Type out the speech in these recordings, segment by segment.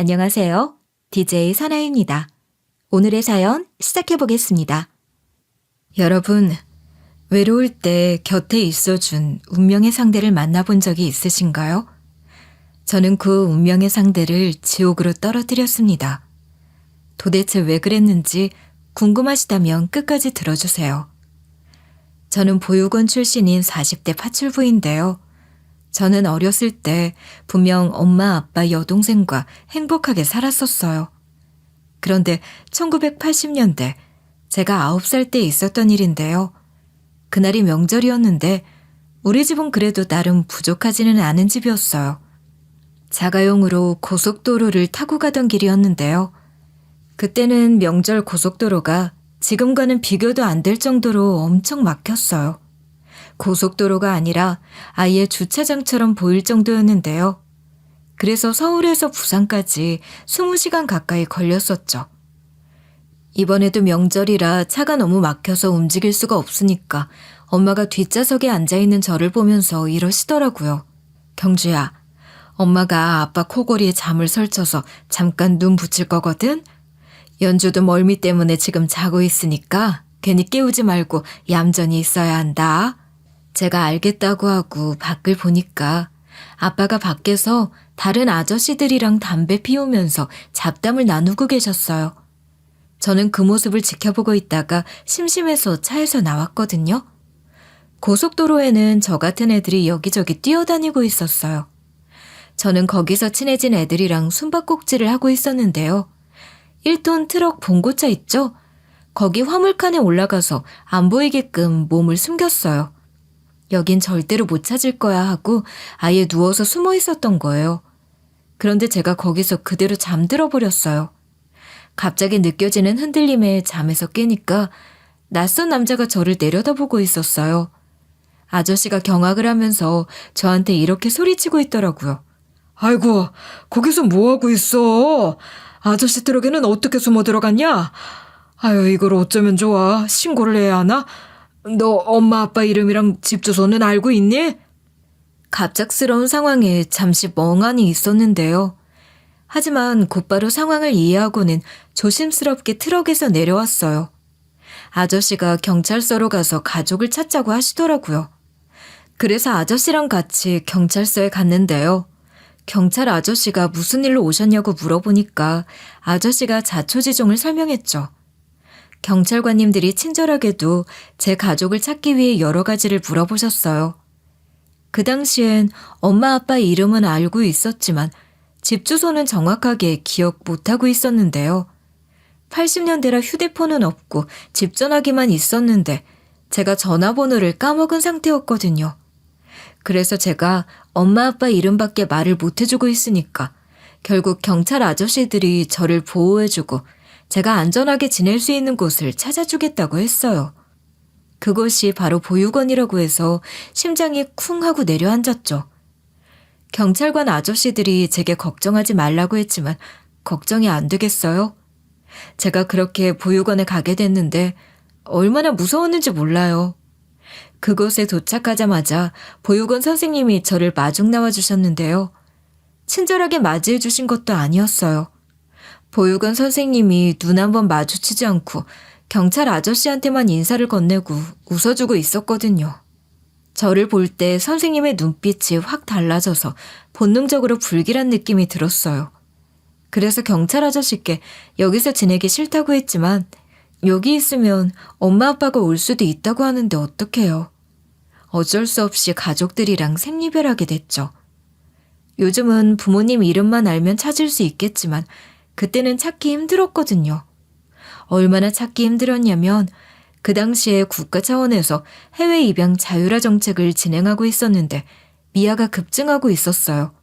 안녕하세요. DJ 사나입니다. 오늘의 사연 시작해보겠습니다. 여러분, 외로울 때 곁에 있어준 운명의 상대를 만나본 적이 있으신가요? 저는 그 운명의 상대를 지옥으로 떨어뜨렸습니다. 도대체 왜 그랬는지 궁금하시다면 끝까지 들어주세요. 저는 보육원 출신인 40대 파출부인데요. 저는 어렸을 때 분명 엄마, 아빠, 여동생과 행복하게 살았었어요. 그런데 1980년대 제가 9살 때 있었던 일인데요. 그날이 명절이었는데 우리 집은 그래도 나름 부족하지는 않은 집이었어요. 자가용으로 고속도로를 타고 가던 길이었는데요. 그때는 명절 고속도로가 지금과는 비교도 안 될 정도로 엄청 막혔어요. 고속도로가 아니라 아예 주차장처럼 보일 정도였는데요. 그래서 서울에서 부산까지 20시간 가까이 걸렸었죠. 이번에도 명절이라 차가 너무 막혀서 움직일 수가 없으니까 엄마가 뒷좌석에 앉아있는 저를 보면서 이러시더라고요. 경주야, 엄마가 아빠 코골이에 잠을 설쳐서 잠깐 눈 붙일 거거든? 연주도 멀미 때문에 지금 자고 있으니까 괜히 깨우지 말고 얌전히 있어야 한다. 제가 알겠다고 하고 밖을 보니까 아빠가 밖에서 다른 아저씨들이랑 담배 피우면서 잡담을 나누고 계셨어요. 저는 그 모습을 지켜보고 있다가 심심해서 차에서 나왔거든요. 고속도로에는 저 같은 애들이 여기저기 뛰어다니고 있었어요. 저는 거기서 친해진 애들이랑 숨바꼭질을 하고 있었는데요. 1톤 트럭 봉고차 있죠? 거기 화물칸에 올라가서 안 보이게끔 몸을 숨겼어요. 여긴 절대로 못 찾을 거야 하고 아예 누워서 숨어 있었던 거예요. 그런데 제가 거기서 그대로 잠들어 버렸어요. 갑자기 느껴지는 흔들림에 잠에서 깨니까 낯선 남자가 저를 내려다보고 있었어요. 아저씨가 경악을 하면서 저한테 이렇게 소리치고 있더라고요. 아이고, 거기서 뭐하고 있어? 아저씨 트럭에는 어떻게 숨어 들어갔냐? 아유, 이걸 어쩌면 좋아. 신고를 해야 하나? 너 엄마 아빠 이름이랑 집 주소는 알고 있니? 갑작스러운 상황에 잠시 멍하니 있었는데요. 하지만 곧바로 상황을 이해하고는 조심스럽게 트럭에서 내려왔어요. 아저씨가 경찰서로 가서 가족을 찾자고 하시더라고요. 그래서 아저씨랑 같이 경찰서에 갔는데요. 경찰 아저씨가 무슨 일로 오셨냐고 물어보니까 아저씨가 자초지종을 설명했죠. 경찰관님들이 친절하게도 제 가족을 찾기 위해 여러 가지를 물어보셨어요. 그 당시엔 엄마 아빠 이름은 알고 있었지만 집 주소는 정확하게 기억 못하고 있었는데요. 80년대라 휴대폰은 없고 집 전화기만 있었는데 제가 전화번호를 까먹은 상태였거든요. 그래서 제가 엄마 아빠 이름밖에 말을 못해주고 있으니까 결국 경찰 아저씨들이 저를 보호해주고 제가 안전하게 지낼 수 있는 곳을 찾아주겠다고 했어요. 그곳이 바로 보육원이라고 해서 심장이 쿵 하고 내려앉았죠. 경찰관 아저씨들이 제게 걱정하지 말라고 했지만 걱정이 안 되겠어요? 제가 그렇게 보육원에 가게 됐는데 얼마나 무서웠는지 몰라요. 그곳에 도착하자마자 보육원 선생님이 저를 마중 나와주셨는데요. 친절하게 맞이해 주신 것도 아니었어요. 보육원 선생님이 눈 한번 마주치지 않고 경찰 아저씨한테만 인사를 건네고 웃어주고 있었거든요. 저를 볼 때 선생님의 눈빛이 확 달라져서 본능적으로 불길한 느낌이 들었어요. 그래서 경찰 아저씨께 여기서 지내기 싫다고 했지만 여기 있으면 엄마 아빠가 올 수도 있다고 하는데 어떡해요. 어쩔 수 없이 가족들이랑 생리별하게 됐죠. 요즘은 부모님 이름만 알면 찾을 수 있겠지만 그때는 찾기 힘들었거든요. 얼마나 찾기 힘들었냐면 그 당시에 국가 차원에서 해외 입양 자율화 정책을 진행하고 있었는데 미아가 급증하고 있었어요.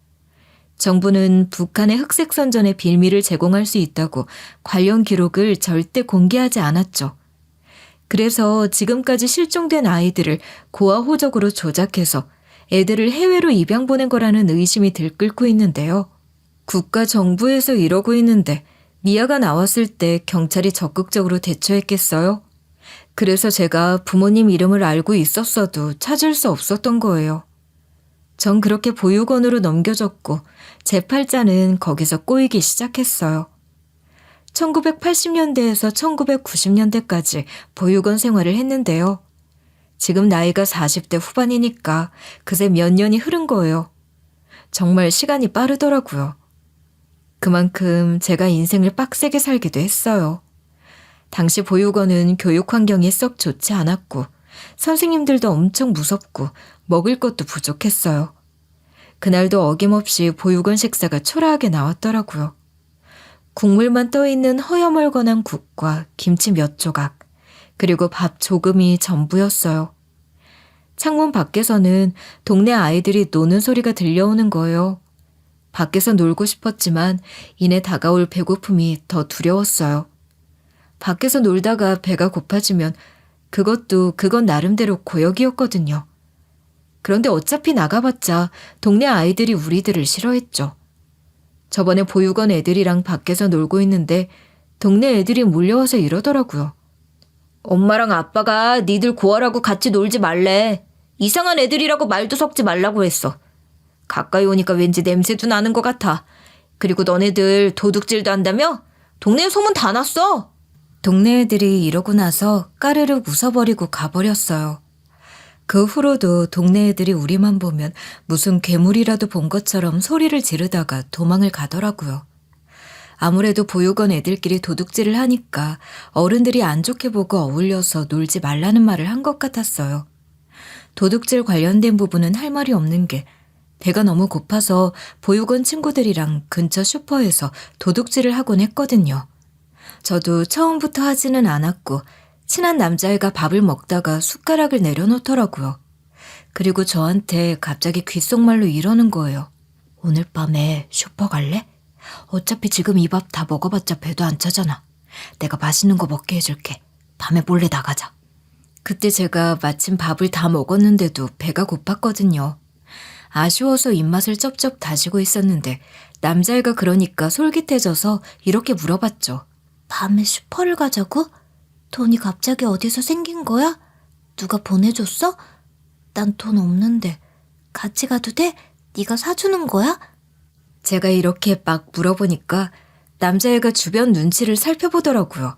정부는 북한의 흑색 선전의 빌미를 제공할 수 있다고 관련 기록을 절대 공개하지 않았죠. 그래서 지금까지 실종된 아이들을 고아호적으로 조작해서 애들을 해외로 입양 보낸 거라는 의심이 들끓고 있는데요. 국가 정부에서 이러고 있는데 미아가 나왔을 때 경찰이 적극적으로 대처했겠어요? 그래서 제가 부모님 이름을 알고 있었어도 찾을 수 없었던 거예요. 전 그렇게 보육원으로 넘겨졌고 제 팔자는 거기서 꼬이기 시작했어요. 1980년대에서 1990년대까지 보육원 생활을 했는데요. 지금 나이가 40대 후반이니까 그새 몇 년이 흐른 거예요. 정말 시간이 빠르더라고요. 그만큼 제가 인생을 빡세게 살기도 했어요. 당시 보육원은 교육 환경이 썩 좋지 않았고 선생님들도 엄청 무섭고 먹을 것도 부족했어요. 그날도 어김없이 보육원 식사가 초라하게 나왔더라고요. 국물만 떠있는 허여멀건한 국과 김치 몇 조각, 그리고 밥 조금이 전부였어요. 창문 밖에서는 동네 아이들이 노는 소리가 들려오는 거예요. 밖에서 놀고 싶었지만 이내 다가올 배고픔이 더 두려웠어요. 밖에서 놀다가 배가 고파지면 그건 나름대로 고역이었거든요. 그런데 어차피 나가봤자 동네 아이들이 우리들을 싫어했죠. 저번에 보육원 애들이랑 밖에서 놀고 있는데 동네 애들이 몰려와서 이러더라고요. 엄마랑 아빠가 니들 고아라고 같이 놀지 말래. 이상한 애들이라고 말도 섞지 말라고 했어. 가까이 오니까 왠지 냄새도 나는 것 같아. 그리고 너네들 도둑질도 한다며? 동네에 소문 다 났어. 동네 애들이 이러고 나서 까르르 웃어버리고 가버렸어요. 그 후로도 동네 애들이 우리만 보면 무슨 괴물이라도 본 것처럼 소리를 지르다가 도망을 가더라고요. 아무래도 보육원 애들끼리 도둑질을 하니까 어른들이 안 좋게 보고 어울려서 놀지 말라는 말을 한 것 같았어요. 도둑질 관련된 부분은 할 말이 없는 게 배가 너무 고파서 보육원 친구들이랑 근처 슈퍼에서 도둑질을 하곤 했거든요. 저도 처음부터 하지는 않았고 친한 남자애가 밥을 먹다가 숟가락을 내려놓더라고요. 그리고 저한테 갑자기 귓속말로 이러는 거예요. 오늘 밤에 슈퍼 갈래? 어차피 지금 이 밥 다 먹어봤자 배도 안 차잖아. 내가 맛있는 거 먹게 해줄게. 밤에 몰래 나가자. 그때 제가 마침 밥을 다 먹었는데도 배가 고팠거든요. 아쉬워서 입맛을 쩝쩝 다지고 있었는데 남자애가 그러니까 솔깃해져서 이렇게 물어봤죠. 밤에 슈퍼를 가자고? 돈이 갑자기 어디서 생긴 거야? 누가 보내줬어? 난 돈 없는데 같이 가도 돼? 네가 사주는 거야? 제가 이렇게 막 물어보니까 남자애가 주변 눈치를 살펴보더라고요.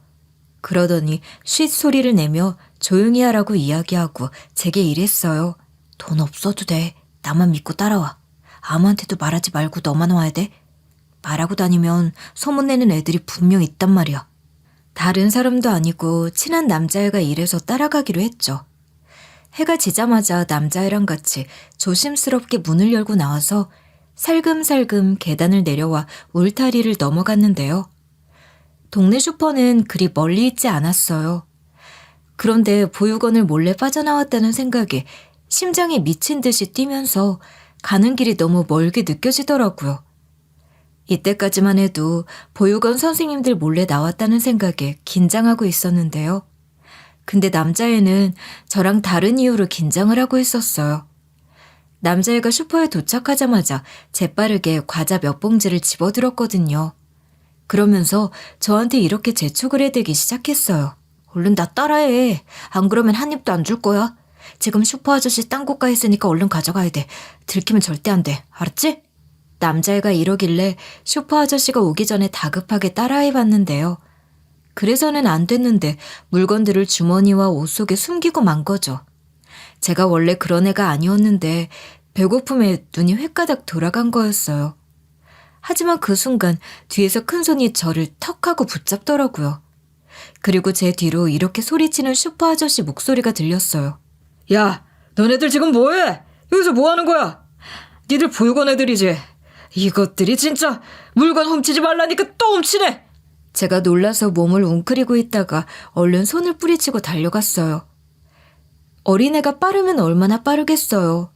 그러더니 쉿 소리를 내며 조용히 하라고 이야기하고 제게 이랬어요. 돈 없어도 돼. 나만 믿고 따라와. 아무한테도 말하지 말고 너만 와야 돼. 말하고 다니면 소문내는 애들이 분명 있단 말이야. 다른 사람도 아니고 친한 남자애가 이래서 따라가기로 했죠. 해가 지자마자 남자애랑 같이 조심스럽게 문을 열고 나와서 살금살금 계단을 내려와 울타리를 넘어갔는데요. 동네 슈퍼는 그리 멀리 있지 않았어요. 그런데 보육원을 몰래 빠져나왔다는 생각에 심장이 미친 듯이 뛰면서 가는 길이 너무 멀게 느껴지더라고요. 이때까지만 해도 보육원 선생님들 몰래 나왔다는 생각에 긴장하고 있었는데요. 근데 남자애는 저랑 다른 이유로 긴장을 하고 있었어요. 남자애가 슈퍼에 도착하자마자 재빠르게 과자 몇 봉지를 집어들었거든요. 그러면서 저한테 이렇게 재촉을 해대기 시작했어요. 얼른 나 따라해. 안 그러면 한 입도 안 줄 거야. 지금 슈퍼 아저씨 딴 곳가 있으니까 얼른 가져가야 돼. 들키면 절대 안 돼. 알았지? 남자애가 이러길래 슈퍼 아저씨가 오기 전에 다급하게 따라해봤는데요. 그래서는 안 됐는데 물건들을 주머니와 옷 속에 숨기고 만 거죠. 제가 원래 그런 애가 아니었는데 배고픔에 눈이 횟가닥 돌아간 거였어요. 하지만 그 순간 뒤에서 큰 손이 저를 턱 하고 붙잡더라고요. 그리고 제 뒤로 이렇게 소리치는 슈퍼 아저씨 목소리가 들렸어요. 야, 너네들 지금 뭐해? 여기서 뭐 하는 거야? 니들 보육원 애들이지? 이것들이 진짜 물건 훔치지 말라니까 또 훔치네. 제가 놀라서 몸을 웅크리고 있다가 얼른 손을 뿌리치고 달려갔어요. 어린애가 빠르면 얼마나 빠르겠어요.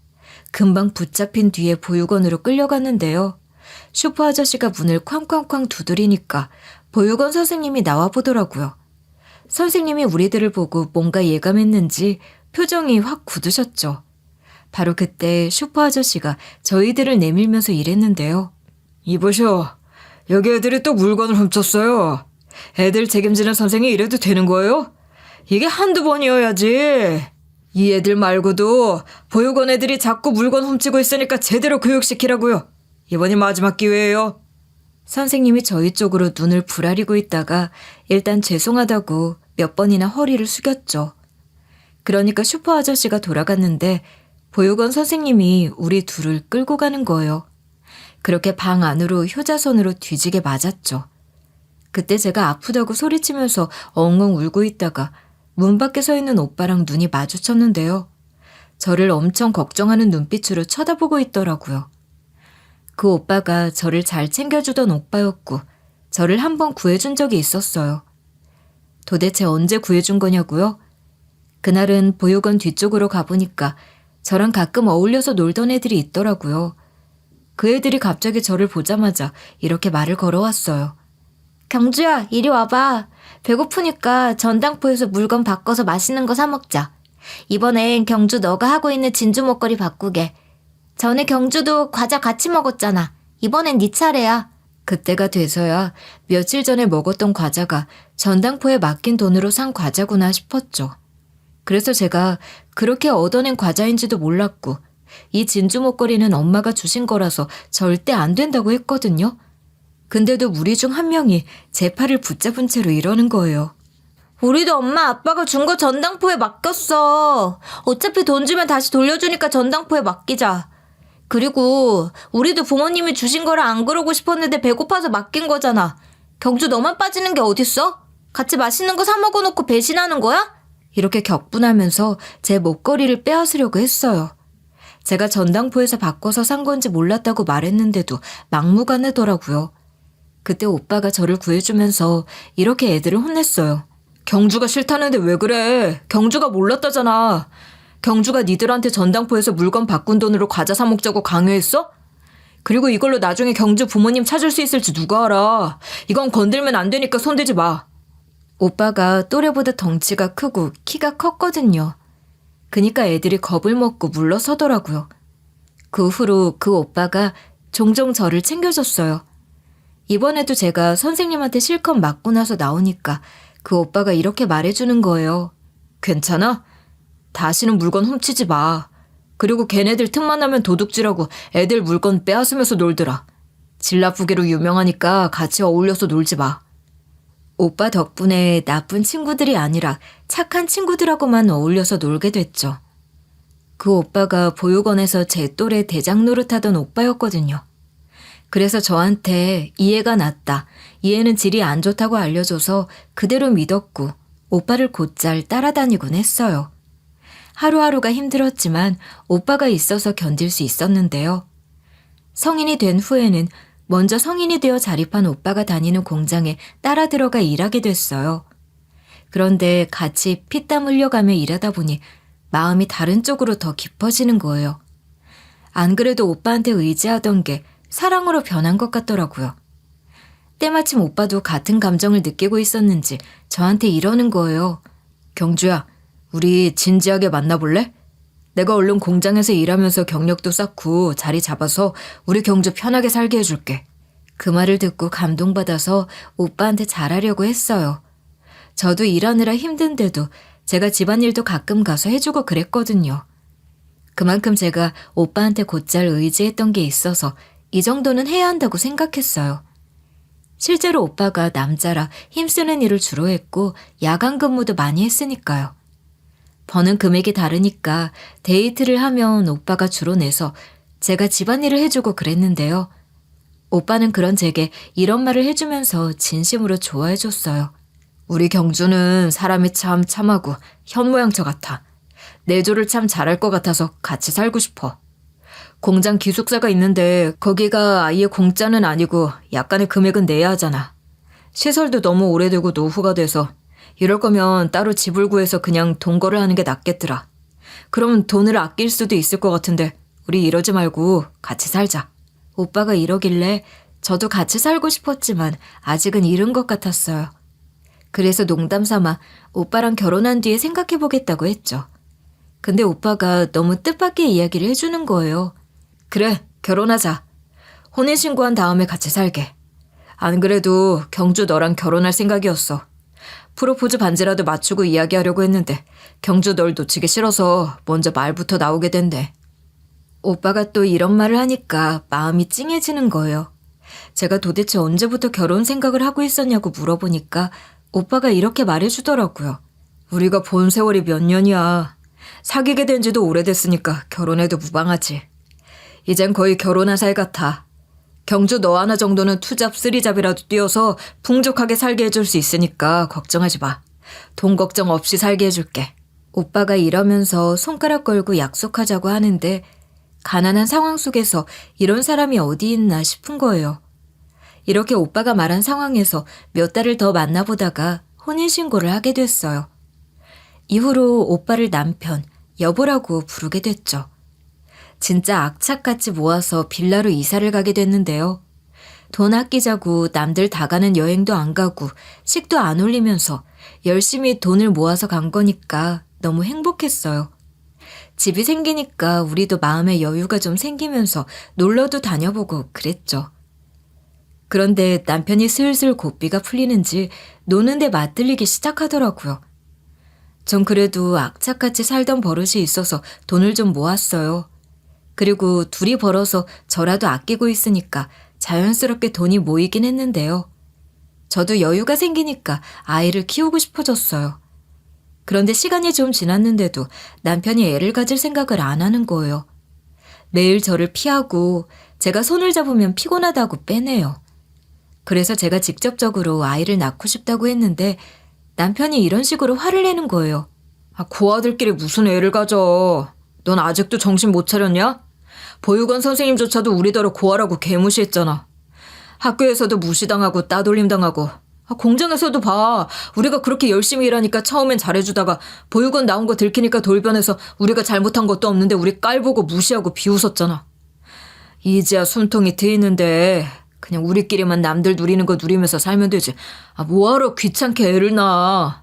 금방 붙잡힌 뒤에 보육원으로 끌려갔는데요. 슈퍼 아저씨가 문을 쾅쾅쾅 두드리니까 보육원 선생님이 나와보더라고요. 선생님이 우리들을 보고 뭔가 예감했는지 표정이 확 굳으셨죠. 바로 그때 슈퍼 아저씨가 저희들을 내밀면서 이랬는데요. 이보쇼, 여기 애들이 또 물건을 훔쳤어요. 애들 책임지는 선생이 이래도 되는 거예요? 이게 한두 번이어야지. 이 애들 말고도 보육원 애들이 자꾸 물건 훔치고 있으니까 제대로 교육시키라고요. 이번이 마지막 기회예요. 선생님이 저희 쪽으로 눈을 부라리고 있다가 일단 죄송하다고 몇 번이나 허리를 숙였죠. 그러니까 슈퍼 아저씨가 돌아갔는데 보육원 선생님이 우리 둘을 끌고 가는 거예요. 그렇게 방 안으로 효자손으로 뒤지게 맞았죠. 그때 제가 아프다고 소리치면서 엉엉 울고 있다가 문 밖에 서 있는 오빠랑 눈이 마주쳤는데요. 저를 엄청 걱정하는 눈빛으로 쳐다보고 있더라고요. 그 오빠가 저를 잘 챙겨주던 오빠였고 저를 한 번 구해준 적이 있었어요. 도대체 언제 구해준 거냐고요? 그날은 보육원 뒤쪽으로 가보니까 저랑 가끔 어울려서 놀던 애들이 있더라고요. 그 애들이 갑자기 저를 보자마자 이렇게 말을 걸어왔어요. 경주야, 이리 와봐. 배고프니까 전당포에서 물건 바꿔서 맛있는 거 사 먹자. 이번엔 경주 너가 하고 있는 진주 목걸이 바꾸게. 전에 경주도 과자 같이 먹었잖아. 이번엔 네 차례야. 그때가 돼서야 며칠 전에 먹었던 과자가 전당포에 맡긴 돈으로 산 과자구나 싶었죠. 그래서 제가 그렇게 얻어낸 과자인지도 몰랐고 이 진주 목걸이는 엄마가 주신 거라서 절대 안 된다고 했거든요. 근데도 우리 중 한 명이 제 팔을 붙잡은 채로 이러는 거예요. 우리도 엄마 아빠가 준 거 전당포에 맡겼어. 어차피 돈 주면 다시 돌려주니까 전당포에 맡기자. 그리고 우리도 부모님이 주신 거라 안 그러고 싶었는데 배고파서 맡긴 거잖아. 경주 너만 빠지는 게 어딨어? 같이 맛있는 거 사 먹어놓고 배신하는 거야? 이렇게 격분하면서 제 목걸이를 빼앗으려고 했어요. 제가 전당포에서 바꿔서 산 건지 몰랐다고 말했는데도 막무가내더라고요. 그때 오빠가 저를 구해주면서 이렇게 애들을 혼냈어요. 경주가 싫다는데 왜 그래? 경주가 몰랐다잖아. 경주가 니들한테 전당포에서 물건 바꾼 돈으로 과자 사 먹자고 강요했어? 그리고 이걸로 나중에 경주 부모님 찾을 수 있을지 누가 알아. 이건 건들면 안 되니까 손대지 마. 오빠가 또래보다 덩치가 크고 키가 컸거든요. 그니까 애들이 겁을 먹고 물러서더라고요. 그 후로 그 오빠가 종종 저를 챙겨줬어요. 이번에도 제가 선생님한테 실컷 맞고 나서 나오니까 그 오빠가 이렇게 말해주는 거예요. 괜찮아? 다시는 물건 훔치지 마. 그리고 걔네들 틈만 나면 도둑질하고 애들 물건 빼앗으면서 놀더라. 질 나쁘기로 유명하니까 같이 어울려서 놀지 마. 오빠 덕분에 나쁜 친구들이 아니라 착한 친구들하고만 어울려서 놀게 됐죠. 그 오빠가 보육원에서 제 또래 대장 노릇하던 오빠였거든요. 그래서 저한테 이 애가 낫다, 이 애는 질이 안 좋다고 알려줘서 그대로 믿었고 오빠를 곧잘 따라다니곤 했어요. 하루하루가 힘들었지만 오빠가 있어서 견딜 수 있었는데요. 성인이 된 후에는 먼저 성인이 되어 자립한 오빠가 다니는 공장에 따라 들어가 일하게 됐어요. 그런데 같이 피땀 흘려가며 일하다 보니 마음이 다른 쪽으로 더 깊어지는 거예요. 안 그래도 오빠한테 의지하던 게 사랑으로 변한 것 같더라고요. 때마침 오빠도 같은 감정을 느끼고 있었는지 저한테 이러는 거예요. 경주야, 우리 진지하게 만나볼래? 내가 얼른 공장에서 일하면서 경력도 쌓고 자리 잡아서 우리 경주 편하게 살게 해줄게. 그 말을 듣고 감동받아서 오빠한테 잘하려고 했어요. 저도 일하느라 힘든데도 제가 집안일도 가끔 가서 해주고 그랬거든요. 그만큼 제가 오빠한테 곧잘 의지했던 게 있어서 이 정도는 해야 한다고 생각했어요. 실제로 오빠가 남자라 힘쓰는 일을 주로 했고 야간 근무도 많이 했으니까요. 버는 금액이 다르니까 데이트를 하면 오빠가 주로 내서 제가 집안일을 해주고 그랬는데요. 오빠는 그런 제게 이런 말을 해주면서 진심으로 좋아해줬어요. 우리 경주는 사람이 참 참하고 현모양처 같아. 내조를 참 잘할 것 같아서 같이 살고 싶어. 공장 기숙사가 있는데 거기가 아예 공짜는 아니고 약간의 금액은 내야 하잖아. 시설도 너무 오래되고 노후가 돼서 이럴 거면 따로 집을 구해서 그냥 동거를 하는 게 낫겠더라. 그럼 돈을 아낄 수도 있을 것 같은데 우리 이러지 말고 같이 살자. 오빠가 이러길래 저도 같이 살고 싶었지만 아직은 이른 것 같았어요. 그래서 농담 삼아 오빠랑 결혼한 뒤에 생각해보겠다고 했죠. 근데 오빠가 너무 뜻밖의 이야기를 해주는 거예요. 그래, 결혼하자. 혼인신고한 다음에 같이 살게. 안 그래도 경주 너랑 결혼할 생각이었어. 프로포즈 반지라도 맞추고 이야기하려고 했는데 경주 널 놓치기 싫어서 먼저 말부터 나오게 된대. 오빠가 또 이런 말을 하니까 마음이 찡해지는 거예요. 제가 도대체 언제부터 결혼 생각을 하고 있었냐고 물어보니까 오빠가 이렇게 말해주더라고요. 우리가 본 세월이 몇 년이야. 사귀게 된 지도 오래됐으니까 결혼해도 무방하지. 이젠 거의 결혼한 사이 같아. 경주 너 하나 정도는 투잡 쓰리잡이라도 뛰어서 풍족하게 살게 해줄 수 있으니까 걱정하지 마. 돈 걱정 없이 살게 해줄게. 오빠가 이러면서 손가락 걸고 약속하자고 하는데 가난한 상황 속에서 이런 사람이 어디 있나 싶은 거예요. 이렇게 오빠가 말한 상황에서 몇 달을 더 만나보다가 혼인신고를 하게 됐어요. 이후로 오빠를 남편, 여보라고 부르게 됐죠. 진짜 악착같이 모아서 빌라로 이사를 가게 됐는데요. 돈 아끼자고 남들 다 가는 여행도 안 가고 식도 안 올리면서 열심히 돈을 모아서 간 거니까 너무 행복했어요. 집이 생기니까 우리도 마음의 여유가 좀 생기면서 놀러도 다녀보고 그랬죠. 그런데 남편이 슬슬 고삐가 풀리는지 노는 데 맞들리기 시작하더라고요. 전 그래도 악착같이 살던 버릇이 있어서 돈을 좀 모았어요. 그리고 둘이 벌어서 저라도 아끼고 있으니까 자연스럽게 돈이 모이긴 했는데요. 저도 여유가 생기니까 아이를 키우고 싶어졌어요. 그런데 시간이 좀 지났는데도 남편이 애를 가질 생각을 안 하는 거예요. 매일 저를 피하고 제가 손을 잡으면 피곤하다고 빼내요. 그래서 제가 직접적으로 아이를 낳고 싶다고 했는데 남편이 이런 식으로 화를 내는 거예요. 고아들끼리 무슨 애를 가져. 넌 아직도 정신 못 차렸냐? 보육원 선생님조차도 우리더러 고아라고 개무시했잖아. 학교에서도 무시당하고 따돌림당하고. 공장에서도 봐. 우리가 그렇게 열심히 일하니까 처음엔 잘해주다가 보육원 나온 거 들키니까 돌변해서 우리가 잘못한 것도 없는데 우리 깔보고 무시하고 비웃었잖아. 이제야 숨통이 트이는데 그냥 우리끼리만 남들 누리는 거 누리면서 살면 되지. 뭐하러 귀찮게 애를 낳아.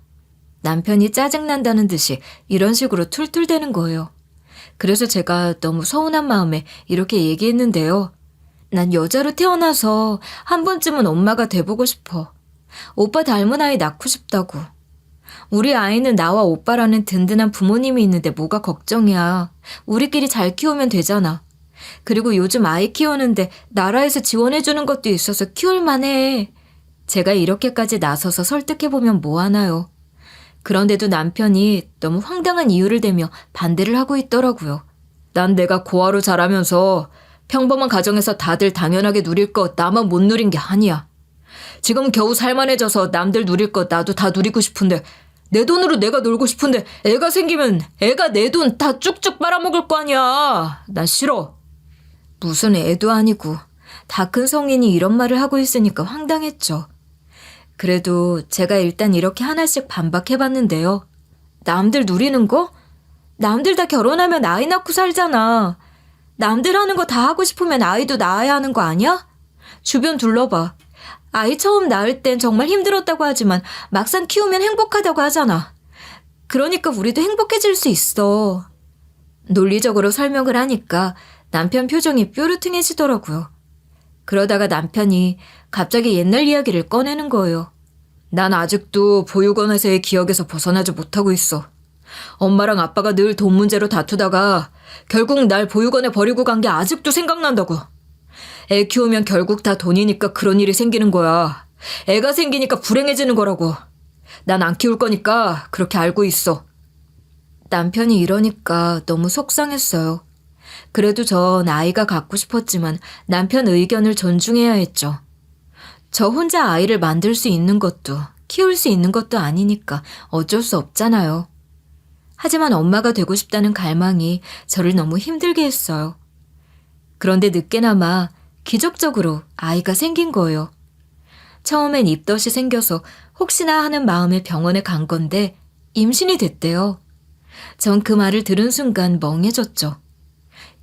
남편이 짜증난다는 듯이 이런 식으로 툴툴대는 거예요. 그래서 제가 너무 서운한 마음에 이렇게 얘기했는데요. 난 여자로 태어나서 한 번쯤은 엄마가 돼보고 싶어. 오빠 닮은 아이 낳고 싶다고. 우리 아이는 나와 오빠라는 든든한 부모님이 있는데 뭐가 걱정이야. 우리끼리 잘 키우면 되잖아. 그리고 요즘 아이 키우는데 나라에서 지원해주는 것도 있어서 키울만해. 제가 이렇게까지 나서서 설득해보면 뭐하나요. 그런데도 남편이 너무 황당한 이유를 대며 반대를 하고 있더라고요. 난 내가 고아로 자라면서 평범한 가정에서 다들 당연하게 누릴 거 나만 못 누린 게 아니야. 지금 겨우 살만해져서 남들 누릴 거 나도 다 누리고 싶은데 내 돈으로 내가 놀고 싶은데 애가 생기면 애가 내 돈 다 쭉쭉 빨아먹을 거 아니야. 난 싫어. 무슨 애도 아니고 다 큰 성인이 이런 말을 하고 있으니까 황당했죠. 그래도 제가 일단 이렇게 하나씩 반박해봤는데요. 남들 누리는 거? 남들 다 결혼하면 아이 낳고 살잖아. 남들 하는 거 다 하고 싶으면 아이도 낳아야 하는 거 아니야? 주변 둘러봐. 아이 처음 낳을 땐 정말 힘들었다고 하지만 막상 키우면 행복하다고 하잖아. 그러니까 우리도 행복해질 수 있어. 논리적으로 설명을 하니까 남편 표정이 뾰루퉁해지더라고요. 그러다가 남편이 갑자기 옛날 이야기를 꺼내는 거예요. 난 아직도 보육원에서의 기억에서 벗어나지 못하고 있어. 엄마랑 아빠가 늘 돈 문제로 다투다가 결국 날 보육원에 버리고 간 게 아직도 생각난다고. 애 키우면 결국 다 돈이니까 그런 일이 생기는 거야. 애가 생기니까 불행해지는 거라고. 난 안 키울 거니까 그렇게 알고 있어. 남편이 이러니까 너무 속상했어요. 그래도 전 아이가 갖고 싶었지만 남편 의견을 존중해야 했죠. 저 혼자 아이를 만들 수 있는 것도 키울 수 있는 것도 아니니까 어쩔 수 없잖아요. 하지만 엄마가 되고 싶다는 갈망이 저를 너무 힘들게 했어요. 그런데 늦게나마 기적적으로 아이가 생긴 거예요. 처음엔 입덧이 생겨서 혹시나 하는 마음에 병원에 간 건데 임신이 됐대요. 전 그 말을 들은 순간 멍해졌죠.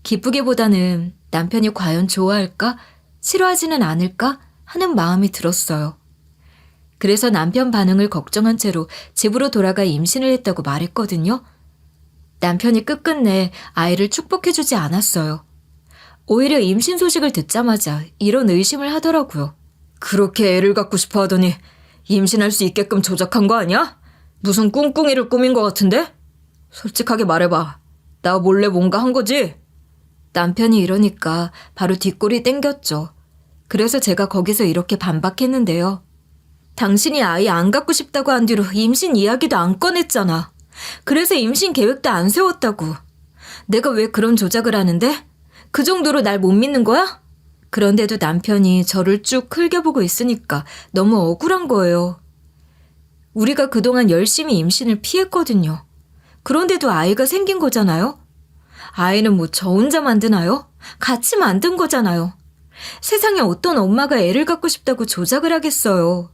기쁘기보다는 남편이 과연 좋아할까? 싫어하지는 않을까? 하는 마음이 들었어요. 그래서 남편 반응을 걱정한 채로 집으로 돌아가 임신을 했다고 말했거든요. 남편이 끝끝내 아이를 축복해주지 않았어요. 오히려 임신 소식을 듣자마자 이런 의심을 하더라고요. 그렇게 애를 갖고 싶어 하더니 임신할 수 있게끔 조작한 거 아니야? 무슨 꿍꿍이를 꾸민 것 같은데? 솔직하게 말해봐. 나 몰래 뭔가 한 거지? 남편이 이러니까 바로 뒷골이 땡겼죠. 그래서 제가 거기서 이렇게 반박했는데요. 당신이 아이 안 갖고 싶다고 한 뒤로 임신 이야기도 안 꺼냈잖아. 그래서 임신 계획도 안 세웠다고. 내가 왜 그런 조작을 하는데? 그 정도로 날 못 믿는 거야? 그런데도 남편이 저를 쭉 흘겨보고 있으니까 너무 억울한 거예요. 우리가 그동안 열심히 임신을 피했거든요. 그런데도 아이가 생긴 거잖아요? 아이는 뭐 저 혼자 만드나요? 같이 만든 거잖아요. 세상에 어떤 엄마가 애를 갖고 싶다고 조작을 하겠어요.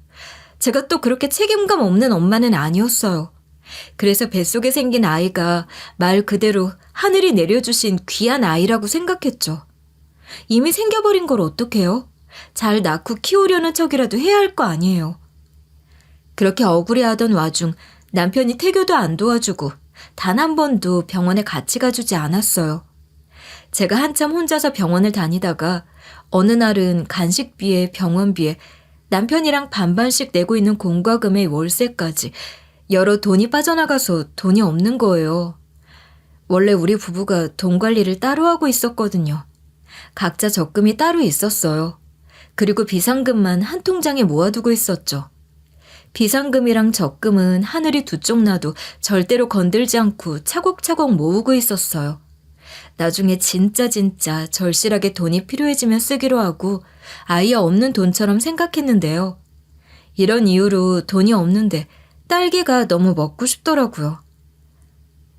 제가 또 그렇게 책임감 없는 엄마는 아니었어요. 그래서 뱃속에 생긴 아이가 말 그대로 하늘이 내려주신 귀한 아이라고 생각했죠. 이미 생겨버린 걸 어떡해요? 잘 낳고 키우려는 척이라도 해야 할 거 아니에요. 그렇게 억울해하던 와중 남편이 태교도 안 도와주고 단 한 번도 병원에 같이 가주지 않았어요. 제가 한참 혼자서 병원을 다니다가 어느 날은 간식비에 병원비에 남편이랑 반반씩 내고 있는 공과금에 월세까지 여러 돈이 빠져나가서 돈이 없는 거예요. 원래 우리 부부가 돈 관리를 따로 하고 있었거든요. 각자 적금이 따로 있었어요. 그리고 비상금만 한 통장에 모아두고 있었죠. 비상금이랑 적금은 하늘이 두 쪽 나도 절대로 건들지 않고 차곡차곡 모으고 있었어요. 나중에 진짜 절실하게 돈이 필요해지면 쓰기로 하고 아예 없는 돈처럼 생각했는데요. 이런 이유로 돈이 없는데 딸기가 너무 먹고 싶더라고요.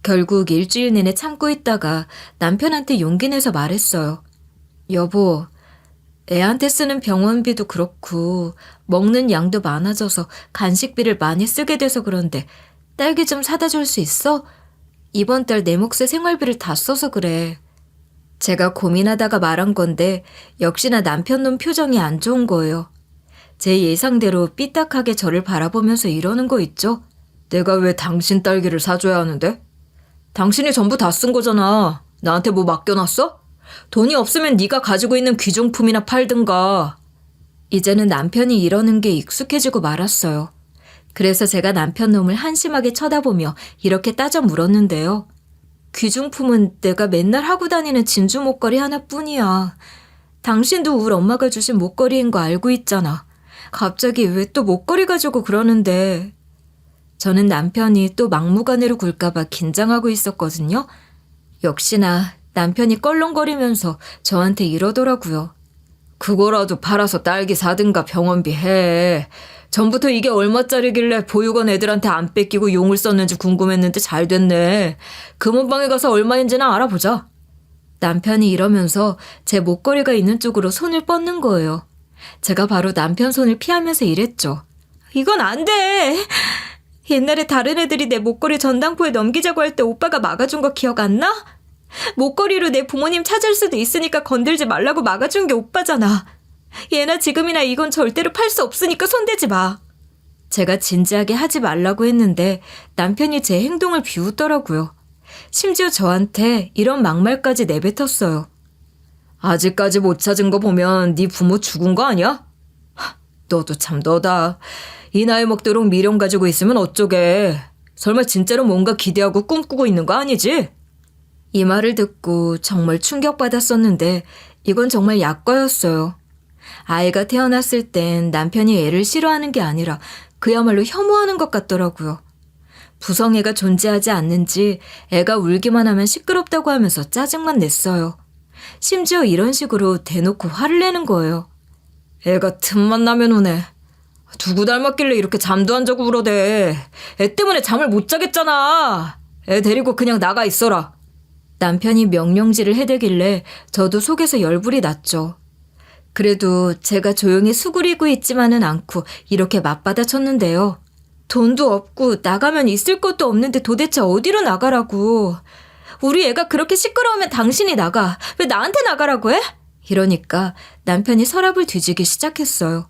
결국 일주일 내내 참고 있다가 남편한테 용기 내서 말했어요. 여보, 애한테 쓰는 병원비도 그렇고 먹는 양도 많아져서 간식비를 많이 쓰게 돼서 그런데 딸기 좀 사다 줄 수 있어? 이번 달 내 몫의 생활비를 다 써서 그래. 제가 고민하다가 말한 건데 역시나 남편 놈 표정이 안 좋은 거예요. 제 예상대로 삐딱하게 저를 바라보면서 이러는 거 있죠? 내가 왜 당신 딸기를 사줘야 하는데? 당신이 전부 다 쓴 거잖아. 나한테 뭐 맡겨놨어? 돈이 없으면 네가 가지고 있는 귀중품이나 팔든가. 이제는 남편이 이러는 게 익숙해지고 말았어요. 그래서 제가 남편 놈을 한심하게 쳐다보며 이렇게 따져 물었는데요. 귀중품은 내가 맨날 하고 다니는 진주 목걸이 하나뿐이야. 당신도 우리 엄마가 주신 목걸이인 거 알고 있잖아. 갑자기 왜 또 목걸이 가지고 그러는데. 저는 남편이 또 막무가내로 굴까봐 긴장하고 있었거든요. 역시나 남편이 껄렁거리면서 저한테 이러더라고요. 그거라도 팔아서 딸기 사든가 병원비 해. 전부터 이게 얼마짜리길래 보육원 애들한테 안 뺏기고 용을 썼는지 궁금했는데 잘 됐네. 금은방에 가서 얼마인지나 알아보자. 남편이 이러면서 제 목걸이가 있는 쪽으로 손을 뻗는 거예요. 제가 바로 남편 손을 피하면서 이랬죠. 이건 안 돼. 옛날에 다른 애들이 내 목걸이 전당포에 넘기자고 할 때 오빠가 막아준 거 기억 안 나? 목걸이로 내 부모님 찾을 수도 있으니까 건들지 말라고 막아준 게 오빠잖아. 예나 지금이나 이건 절대로 팔 수 없으니까 손대지 마. 제가 진지하게 하지 말라고 했는데 남편이 제 행동을 비웃더라고요. 심지어 저한테 이런 막말까지 내뱉었어요. 아직까지 못 찾은 거 보면 네 부모 죽은 거 아니야? 너도 참 너다. 이 나이 먹도록 미련 가지고 있으면 어쩌게. 설마 진짜로 뭔가 기대하고 꿈꾸고 있는 거 아니지? 이 말을 듣고 정말 충격받았었는데 이건 정말 약과였어요. 아이가 태어났을 땐 남편이 애를 싫어하는 게 아니라 그야말로 혐오하는 것 같더라고요. 부성애가 존재하지 않는지 애가 울기만 하면 시끄럽다고 하면서 짜증만 냈어요. 심지어 이런 식으로 대놓고 화를 내는 거예요. 애가 틈만 나면 우네. 누구 닮았길래 이렇게 잠도 안 자고 울어대. 애 때문에 잠을 못 자겠잖아. 애 데리고 그냥 나가 있어라. 남편이 명령질을 해대길래 저도 속에서 열불이 났죠. 그래도 제가 조용히 수그리고 있지만은 않고 이렇게 맞받아쳤는데요. 돈도 없고 나가면 있을 것도 없는데 도대체 어디로 나가라고. 우리 애가 그렇게 시끄러우면 당신이 나가. 왜 나한테 나가라고 해? 이러니까 남편이 서랍을 뒤지기 시작했어요.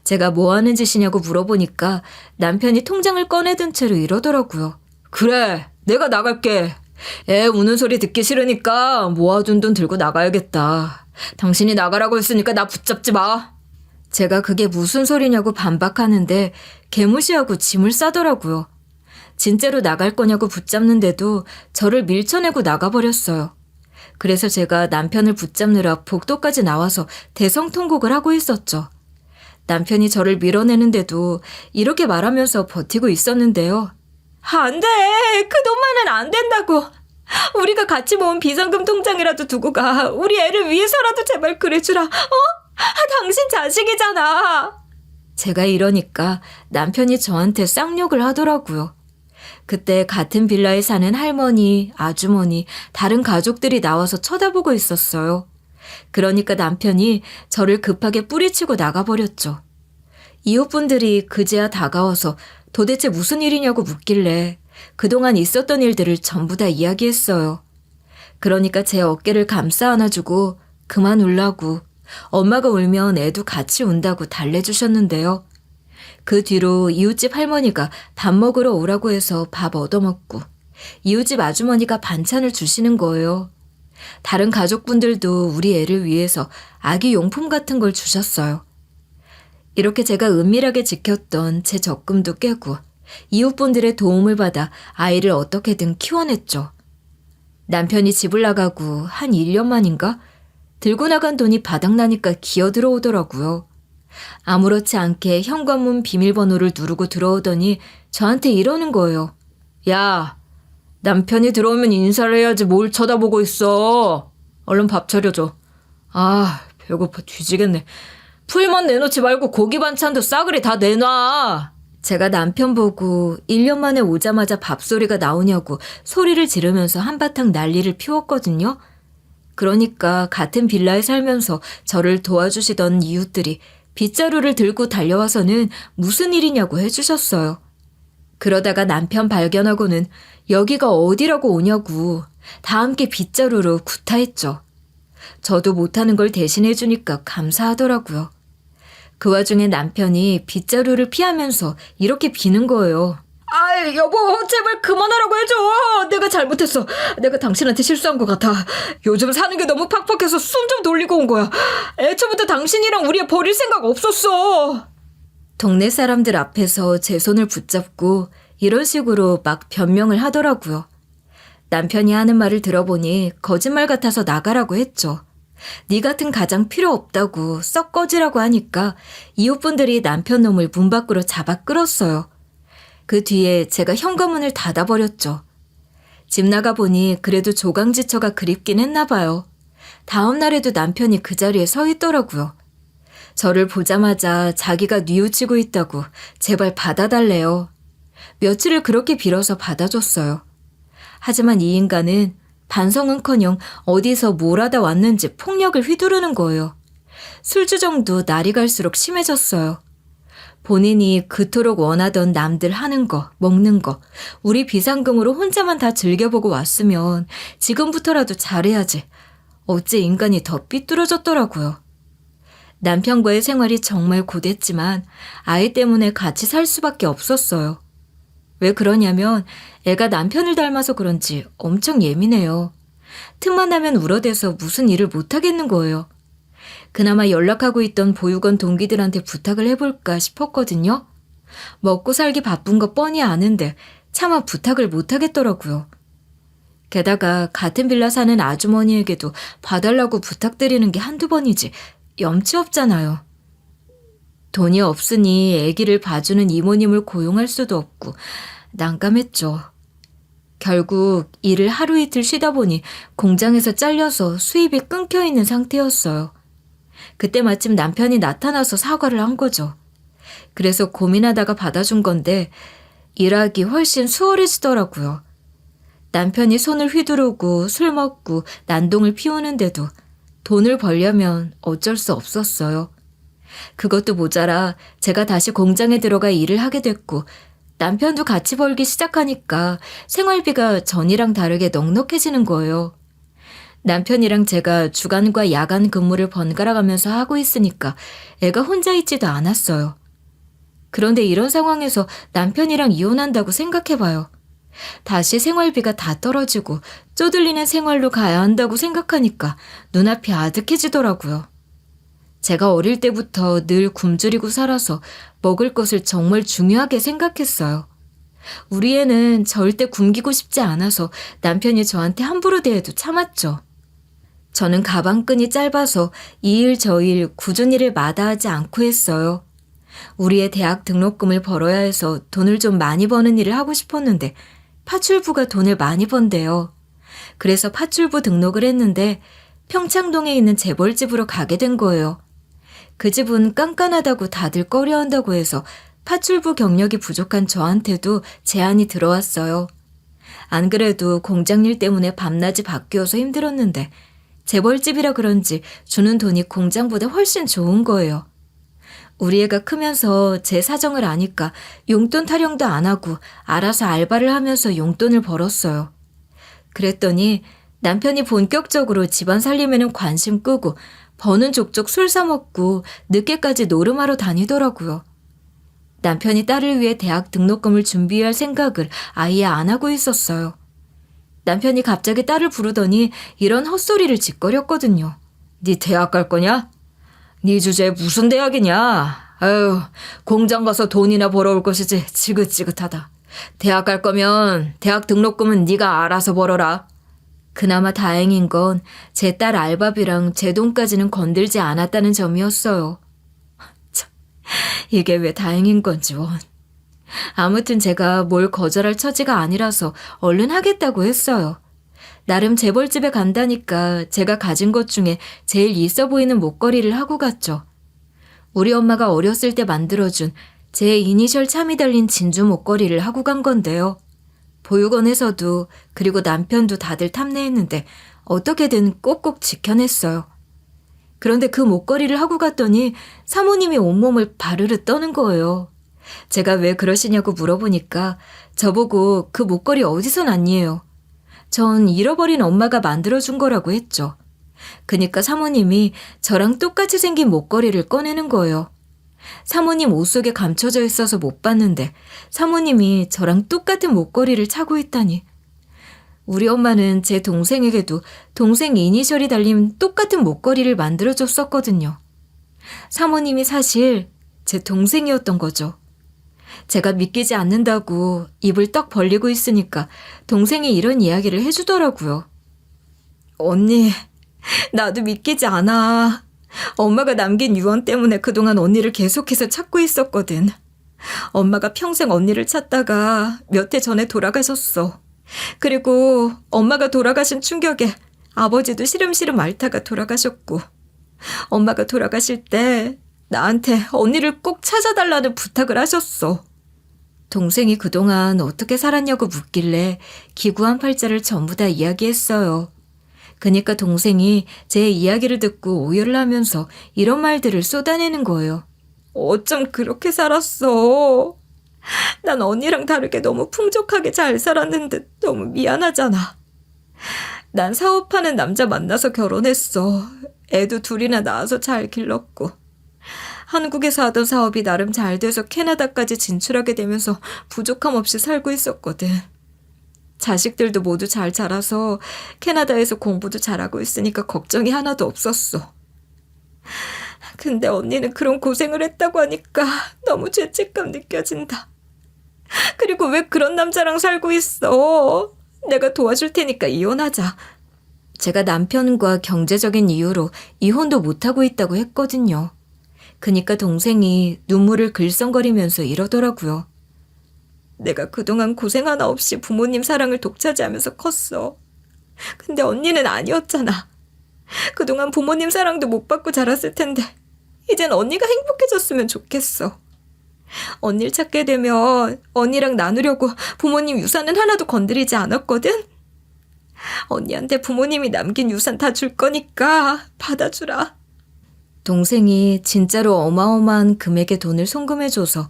제가 뭐 하는 짓이냐고 물어보니까 남편이 통장을 꺼내든 채로 이러더라고요. 그래, 내가 나갈게. 애 우는 소리 듣기 싫으니까 모아둔 돈 들고 나가야겠다. 당신이 나가라고 했으니까 나 붙잡지 마. 제가 그게 무슨 소리냐고 반박하는데 개무시하고 짐을 싸더라고요. 진짜로 나갈 거냐고 붙잡는데도 저를 밀쳐내고 나가버렸어요. 그래서 제가 남편을 붙잡느라 복도까지 나와서 대성통곡을 하고 있었죠. 남편이 저를 밀어내는데도 이렇게 말하면서 버티고 있었는데요. 안 돼! 그 돈만은 안 된다고! 우리가 같이 모은 비상금 통장이라도 두고 가. 우리 애를 위해서라도 제발 그래주라. 당신 자식이잖아. 제가 이러니까 남편이 저한테 쌍욕을 하더라고요. 그때 같은 빌라에 사는 할머니, 아주머니, 다른 가족들이 나와서 쳐다보고 있었어요. 그러니까 남편이 저를 급하게 뿌리치고 나가버렸죠. 이웃분들이 그제야 다가와서 도대체 무슨 일이냐고 묻길래 그동안 있었던 일들을 전부 다 이야기했어요. 그러니까 제 어깨를 감싸 안아주고 그만 울라고, 엄마가 울면 애도 같이 운다고 달래주셨는데요. 그 뒤로 이웃집 할머니가 밥 먹으러 오라고 해서 밥 얻어먹고 이웃집 아주머니가 반찬을 주시는 거예요. 다른 가족분들도 우리 애를 위해서 아기 용품 같은 걸 주셨어요. 이렇게 제가 은밀하게 지켰던 제 적금도 깨고 이웃분들의 도움을 받아 아이를 어떻게든 키워냈죠. 남편이 집을 나가고 한 1년 만인가? 들고 나간 돈이 바닥나니까 기어 들어오더라고요. 아무렇지 않게 현관문 비밀번호를 누르고 들어오더니 저한테 이러는 거예요. 야, 남편이 들어오면 인사를 해야지 뭘 쳐다보고 있어. 얼른 밥 차려줘. 아, 배고파 뒤지겠네. 풀만 내놓지 말고 고기 반찬도 싸그리 다 내놔. 제가 남편 보고 1년 만에 오자마자 밥소리가 나오냐고 소리를 지르면서 한바탕 난리를 피웠거든요. 그러니까 같은 빌라에 살면서 저를 도와주시던 이웃들이 빗자루를 들고 달려와서는 무슨 일이냐고 해주셨어요. 그러다가 남편 발견하고는 여기가 어디라고 오냐고 다 함께 빗자루로 구타했죠. 저도 못하는 걸 대신해주니까 감사하더라고요. 그 와중에 남편이 빗자루를 피하면서 이렇게 비는 거예요. 아, 여보, 제발 그만하라고 해줘. 내가 잘못했어. 내가 당신한테 실수한 것 같아. 요즘 사는 게 너무 팍팍해서 숨 좀 돌리고 온 거야. 애초부터 당신이랑 우리 애 버릴 생각 없었어. 동네 사람들 앞에서 제 손을 붙잡고 이런 식으로 막 변명을 하더라고요. 남편이 하는 말을 들어보니 거짓말 같아서 나가라고 했죠. 네 같은 가장 필요 없다고 썩 꺼지라고 하니까 이웃분들이 남편 놈을 문 밖으로 잡아 끌었어요. 그 뒤에 제가 현관문을 닫아버렸죠. 집 나가보니 그래도 조강지처가 그립긴 했나 봐요. 다음 날에도 남편이 그 자리에 서 있더라고요. 저를 보자마자 자기가 뉘우치고 있다고 제발 받아달래요. 며칠을 그렇게 빌어서 받아줬어요. 하지만 이 인간은 반성은커녕 어디서 뭘 하다 왔는지 폭력을 휘두르는 거예요. 술주정도 날이 갈수록 심해졌어요. 본인이 그토록 원하던 남들 하는 거, 먹는 거, 우리 비상금으로 혼자만 다 즐겨보고 왔으면 지금부터라도 잘해야지. 어째 인간이 더 삐뚤어졌더라고요. 남편과의 생활이 정말 고됐지만 아이 때문에 같이 살 수밖에 없었어요. 왜 그러냐면 애가 남편을 닮아서 그런지 엄청 예민해요. 틈만 나면 울어대서 무슨 일을 못하겠는 거예요. 그나마 연락하고 있던 보육원 동기들한테 부탁을 해볼까 싶었거든요. 먹고 살기 바쁜 거 뻔히 아는데 차마 부탁을 못하겠더라고요. 게다가 같은 빌라 사는 아주머니에게도 봐달라고 부탁드리는 게 한두 번이지 염치 없잖아요. 돈이 없으니 아기를 봐주는 이모님을 고용할 수도 없고 난감했죠. 결국 일을 하루 이틀 쉬다 보니 공장에서 잘려서 수입이 끊겨 있는 상태였어요. 그때 마침 남편이 나타나서 사과를 한 거죠. 그래서 고민하다가 받아준 건데 일하기 훨씬 수월해지더라고요. 남편이 손을 휘두르고 술 먹고 난동을 피우는데도 돈을 벌려면 어쩔 수 없었어요. 그것도 모자라 제가 다시 공장에 들어가 일을 하게 됐고 남편도 같이 벌기 시작하니까 생활비가 전이랑 다르게 넉넉해지는 거예요. 남편이랑 제가 주간과 야간 근무를 번갈아 가면서 하고 있으니까 애가 혼자 있지도 않았어요. 그런데 이런 상황에서 남편이랑 이혼한다고 생각해봐요. 다시 생활비가 다 떨어지고 쪼들리는 생활로 가야 한다고 생각하니까 눈앞이 아득해지더라고요. 제가 어릴 때부터 늘 굶주리고 살아서 먹을 것을 정말 중요하게 생각했어요. 우리 애는 절대 굶기고 싶지 않아서 남편이 저한테 함부로 대해도 참았죠. 저는 가방끈이 짧아서 이 일 저 일 굳은 일을 마다하지 않고 했어요. 우리의 대학 등록금을 벌어야 해서 돈을 좀 많이 버는 일을 하고 싶었는데 파출부가 돈을 많이 번대요. 그래서 파출부 등록을 했는데 평창동에 있는 재벌집으로 가게 된 거예요. 그 집은 깐깐하다고 다들 꺼려한다고 해서 파출부 경력이 부족한 저한테도 제안이 들어왔어요. 안 그래도 공장 일 때문에 밤낮이 바뀌어서 힘들었는데 재벌집이라 그런지 주는 돈이 공장보다 훨씬 좋은 거예요. 우리 애가 크면서 제 사정을 아니까 용돈 타령도 안 하고 알아서 알바를 하면서 용돈을 벌었어요. 그랬더니 남편이 본격적으로 집안 살림에는 관심 끄고 버는 족족 술 사 먹고 늦게까지 노름하러 다니더라고요. 남편이 딸을 위해 대학 등록금을 준비할 생각을 아예 안 하고 있었어요. 남편이 갑자기 딸을 부르더니 이런 헛소리를 짓거렸거든요. 네 대학 갈 거냐? 네 주제에 무슨 대학이냐? 아유, 공장 가서 돈이나 벌어올 것이지 지긋지긋하다. 대학 갈 거면 대학 등록금은 네가 알아서 벌어라. 그나마 다행인 건 제 딸 알바비랑 제 돈까지는 건들지 않았다는 점이었어요. 참, 이게 왜 다행인 건지 원. 아무튼 제가 뭘 거절할 처지가 아니라서 얼른 하겠다고 했어요. 나름 재벌집에 간다니까 제가 가진 것 중에 제일 있어 보이는 목걸이를 하고 갔죠. 우리 엄마가 어렸을 때 만들어준 제 이니셜 참이 달린 진주 목걸이를 하고 간 건데요. 보육원에서도 그리고 남편도 다들 탐내했는데 어떻게든 꼭꼭 지켜냈어요. 그런데 그 목걸이를 하고 갔더니 사모님이 온몸을 바르르 떠는 거예요. 제가 왜 그러시냐고 물어보니까 저보고 그 목걸이 어디서 났니에요. 전 잃어버린 엄마가 만들어준 거라고 했죠. 그니까 사모님이 저랑 똑같이 생긴 목걸이를 꺼내는 거예요. 사모님 옷 속에 감춰져 있어서 못 봤는데 사모님이 저랑 똑같은 목걸이를 차고 있다니. 우리 엄마는 제 동생에게도 동생 이니셜이 달린 똑같은 목걸이를 만들어줬었거든요. 사모님이 사실 제 동생이었던 거죠. 제가 믿기지 않는다고 입을 떡 벌리고 있으니까 동생이 이런 이야기를 해주더라고요. 언니, 나도 믿기지 않아. 엄마가 남긴 유언 때문에 그동안 언니를 계속해서 찾고 있었거든. 엄마가 평생 언니를 찾다가 몇 해 전에 돌아가셨어. 그리고 엄마가 돌아가신 충격에 아버지도 시름시름 앓다가 돌아가셨고, 엄마가 돌아가실 때 나한테 언니를 꼭 찾아달라는 부탁을 하셨어. 동생이 그동안 어떻게 살았냐고 묻길래 기구한 팔자를 전부 다 이야기했어요. 그니까 동생이 제 이야기를 듣고 오열을 하면서 이런 말들을 쏟아내는 거예요. 어쩜 그렇게 살았어. 난 언니랑 다르게 너무 풍족하게 잘 살았는데 너무 미안하잖아. 난 사업하는 남자 만나서 결혼했어. 애도 둘이나 낳아서 잘 길렀고. 한국에서 하던 사업이 나름 잘 돼서 캐나다까지 진출하게 되면서 부족함 없이 살고 있었거든. 자식들도 모두 잘 자라서 캐나다에서 공부도 잘하고 있으니까 걱정이 하나도 없었어. 근데 언니는 그런 고생을 했다고 하니까 너무 죄책감 느껴진다. 그리고 왜 그런 남자랑 살고 있어? 내가 도와줄 테니까 이혼하자. 제가 남편과 경제적인 이유로 이혼도 못하고 있다고 했거든요. 그니까 동생이 눈물을 글썽거리면서 이러더라고요. 내가 그동안 고생 하나 없이 부모님 사랑을 독차지하면서 컸어. 근데 언니는 아니었잖아. 그동안 부모님 사랑도 못 받고 자랐을 텐데 이젠 언니가 행복해졌으면 좋겠어. 언니를 찾게 되면 언니랑 나누려고 부모님 유산은 하나도 건드리지 않았거든. 언니한테 부모님이 남긴 유산 다 줄 거니까 받아주라. 동생이 진짜로 어마어마한 금액의 돈을 송금해줘서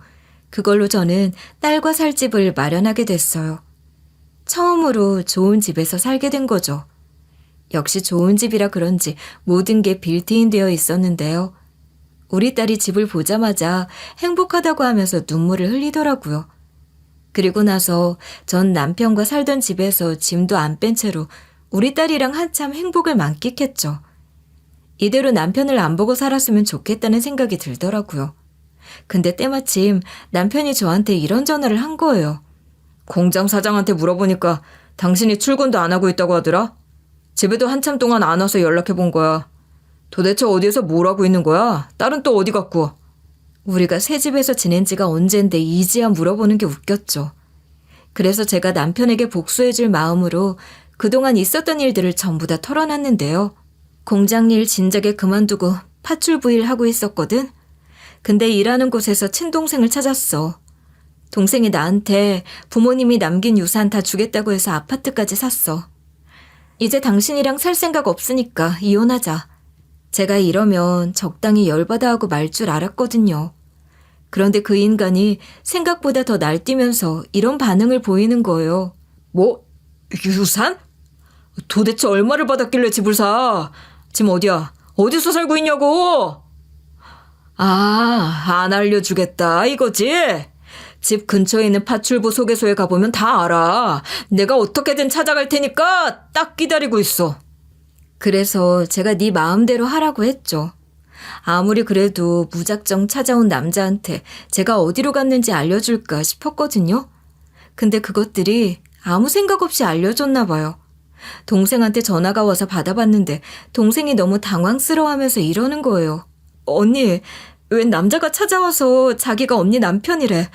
그걸로 저는 딸과 살 집을 마련하게 됐어요. 처음으로 좋은 집에서 살게 된 거죠. 역시 좋은 집이라 그런지 모든 게 빌트인 되어 있었는데요. 우리 딸이 집을 보자마자 행복하다고 하면서 눈물을 흘리더라고요. 그리고 나서 전 남편과 살던 집에서 짐도 안 뺀 채로 우리 딸이랑 한참 행복을 만끽했죠. 이대로 남편을 안 보고 살았으면 좋겠다는 생각이 들더라고요. 근데 때마침 남편이 저한테 이런 전화를 한 거예요. 공장 사장한테 물어보니까 당신이 출근도 안 하고 있다고 하더라. 집에도 한참 동안 안 와서 연락해 본 거야. 도대체 어디에서 뭘 하고 있는 거야? 딸은 또 어디 갔고? 우리가 새 집에서 지낸 지가 언젠데 이제야 물어보는 게 웃겼죠. 그래서 제가 남편에게 복수해줄 마음으로 그동안 있었던 일들을 전부 다 털어놨는데요. 공장 일 진작에 그만두고 파출부 일 하고 있었거든. 근데 일하는 곳에서 친동생을 찾았어. 동생이 나한테 부모님이 남긴 유산 다 주겠다고 해서 아파트까지 샀어. 이제 당신이랑 살 생각 없으니까 이혼하자. 제가 이러면 적당히 열받아 하고 말 줄 알았거든요. 그런데 그 인간이 생각보다 더 날뛰면서 이런 반응을 보이는 거예요. 뭐? 유산? 도대체 얼마를 받았길래 집을 사? 지금 어디야? 어디서 살고 있냐고? 아, 안 알려주겠다 이거지? 집 근처에 있는 파출부 소개소에 가보면 다 알아. 내가 어떻게든 찾아갈 테니까 딱 기다리고 있어. 그래서 제가 네 마음대로 하라고 했죠. 아무리 그래도 무작정 찾아온 남자한테 제가 어디로 갔는지 알려줄까 싶었거든요. 근데 그것들이 아무 생각 없이 알려줬나 봐요. 동생한테 전화가 와서 받아봤는데 동생이 너무 당황스러워하면서 이러는 거예요. 언니, 웬 남자가 찾아와서 자기가 언니 남편이래.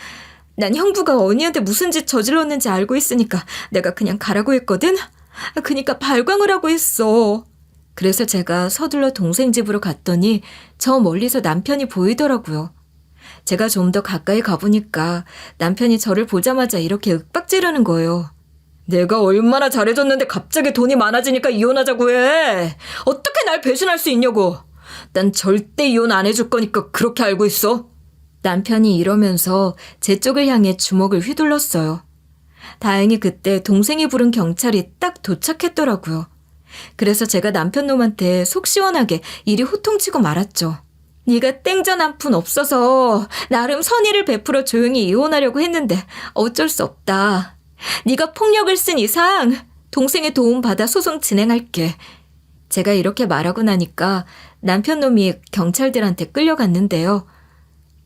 난 형부가 언니한테 무슨 짓 저질렀는지 알고 있으니까 내가 그냥 가라고 했거든? 그니까 발광을 하고 있어. 그래서 제가 서둘러 동생 집으로 갔더니 저 멀리서 남편이 보이더라고요. 제가 좀 더 가까이 가보니까 남편이 저를 보자마자 이렇게 윽박지르는 거예요. 내가 얼마나 잘해줬는데 갑자기 돈이 많아지니까 이혼하자고 해. 어떻게 날 배신할 수 있냐고. 난 절대 이혼 안 해줄 거니까 그렇게 알고 있어. 남편이 이러면서 제 쪽을 향해 주먹을 휘둘렀어요. 다행히 그때 동생이 부른 경찰이 딱 도착했더라고요. 그래서 제가 남편 놈한테 속 시원하게 이리 호통치고 말았죠. 네가 땡전 한 푼 없어서 나름 선의를 베풀어 조용히 이혼하려고 했는데 어쩔 수 없다. 네가 폭력을 쓴 이상 동생의 도움 받아 소송 진행할게. 제가 이렇게 말하고 나니까 남편 놈이 경찰들한테 끌려갔는데요.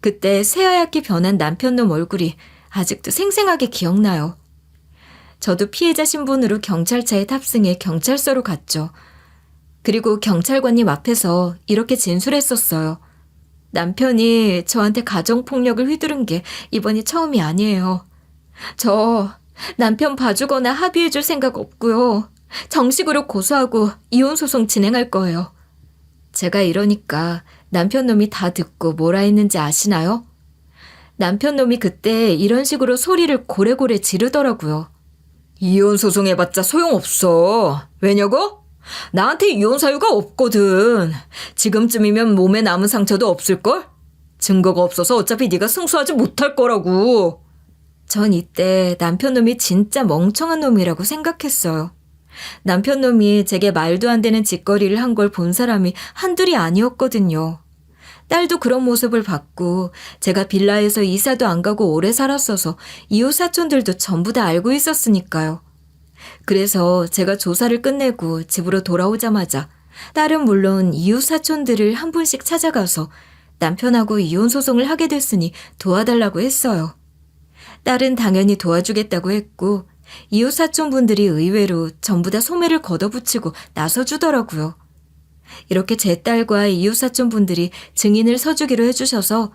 그때 새하얗게 변한 남편 놈 얼굴이 아직도 생생하게 기억나요. 저도 피해자 신분으로 경찰차에 탑승해 경찰서로 갔죠. 그리고 경찰관님 앞에서 이렇게 진술했었어요. 남편이 저한테 가정폭력을 휘두른 게 이번이 처음이 아니에요. 저 남편 봐주거나 합의해줄 생각 없고요. 정식으로 고소하고 이혼소송 진행할 거예요. 제가 이러니까 남편 놈이 다 듣고 뭐라 했는지 아시나요? 남편 놈이 그때 이런 식으로 소리를 고래고래 지르더라고요. 이혼 소송해봤자 소용없어. 왜냐고? 나한테 이혼 사유가 없거든. 지금쯤이면 몸에 남은 상처도 없을걸? 증거가 없어서 어차피 네가 승소하지 못할 거라고. 전 이때 남편 놈이 진짜 멍청한 놈이라고 생각했어요. 남편 놈이 제게 말도 안 되는 짓거리를 한 걸 본 사람이 한둘이 아니었거든요. 딸도 그런 모습을 봤고 제가 빌라에서 이사도 안 가고 오래 살았어서 이웃 사촌들도 전부 다 알고 있었으니까요. 그래서 제가 조사를 끝내고 집으로 돌아오자마자 딸은 물론 이웃 사촌들을 한 분씩 찾아가서 남편하고 이혼 소송을 하게 됐으니 도와달라고 했어요. 딸은 당연히 도와주겠다고 했고 이웃 사촌분들이 의외로 전부 다 소매를 걷어붙이고 나서주더라고요. 이렇게 제 딸과 이웃 사촌분들이 증인을 서주기로 해주셔서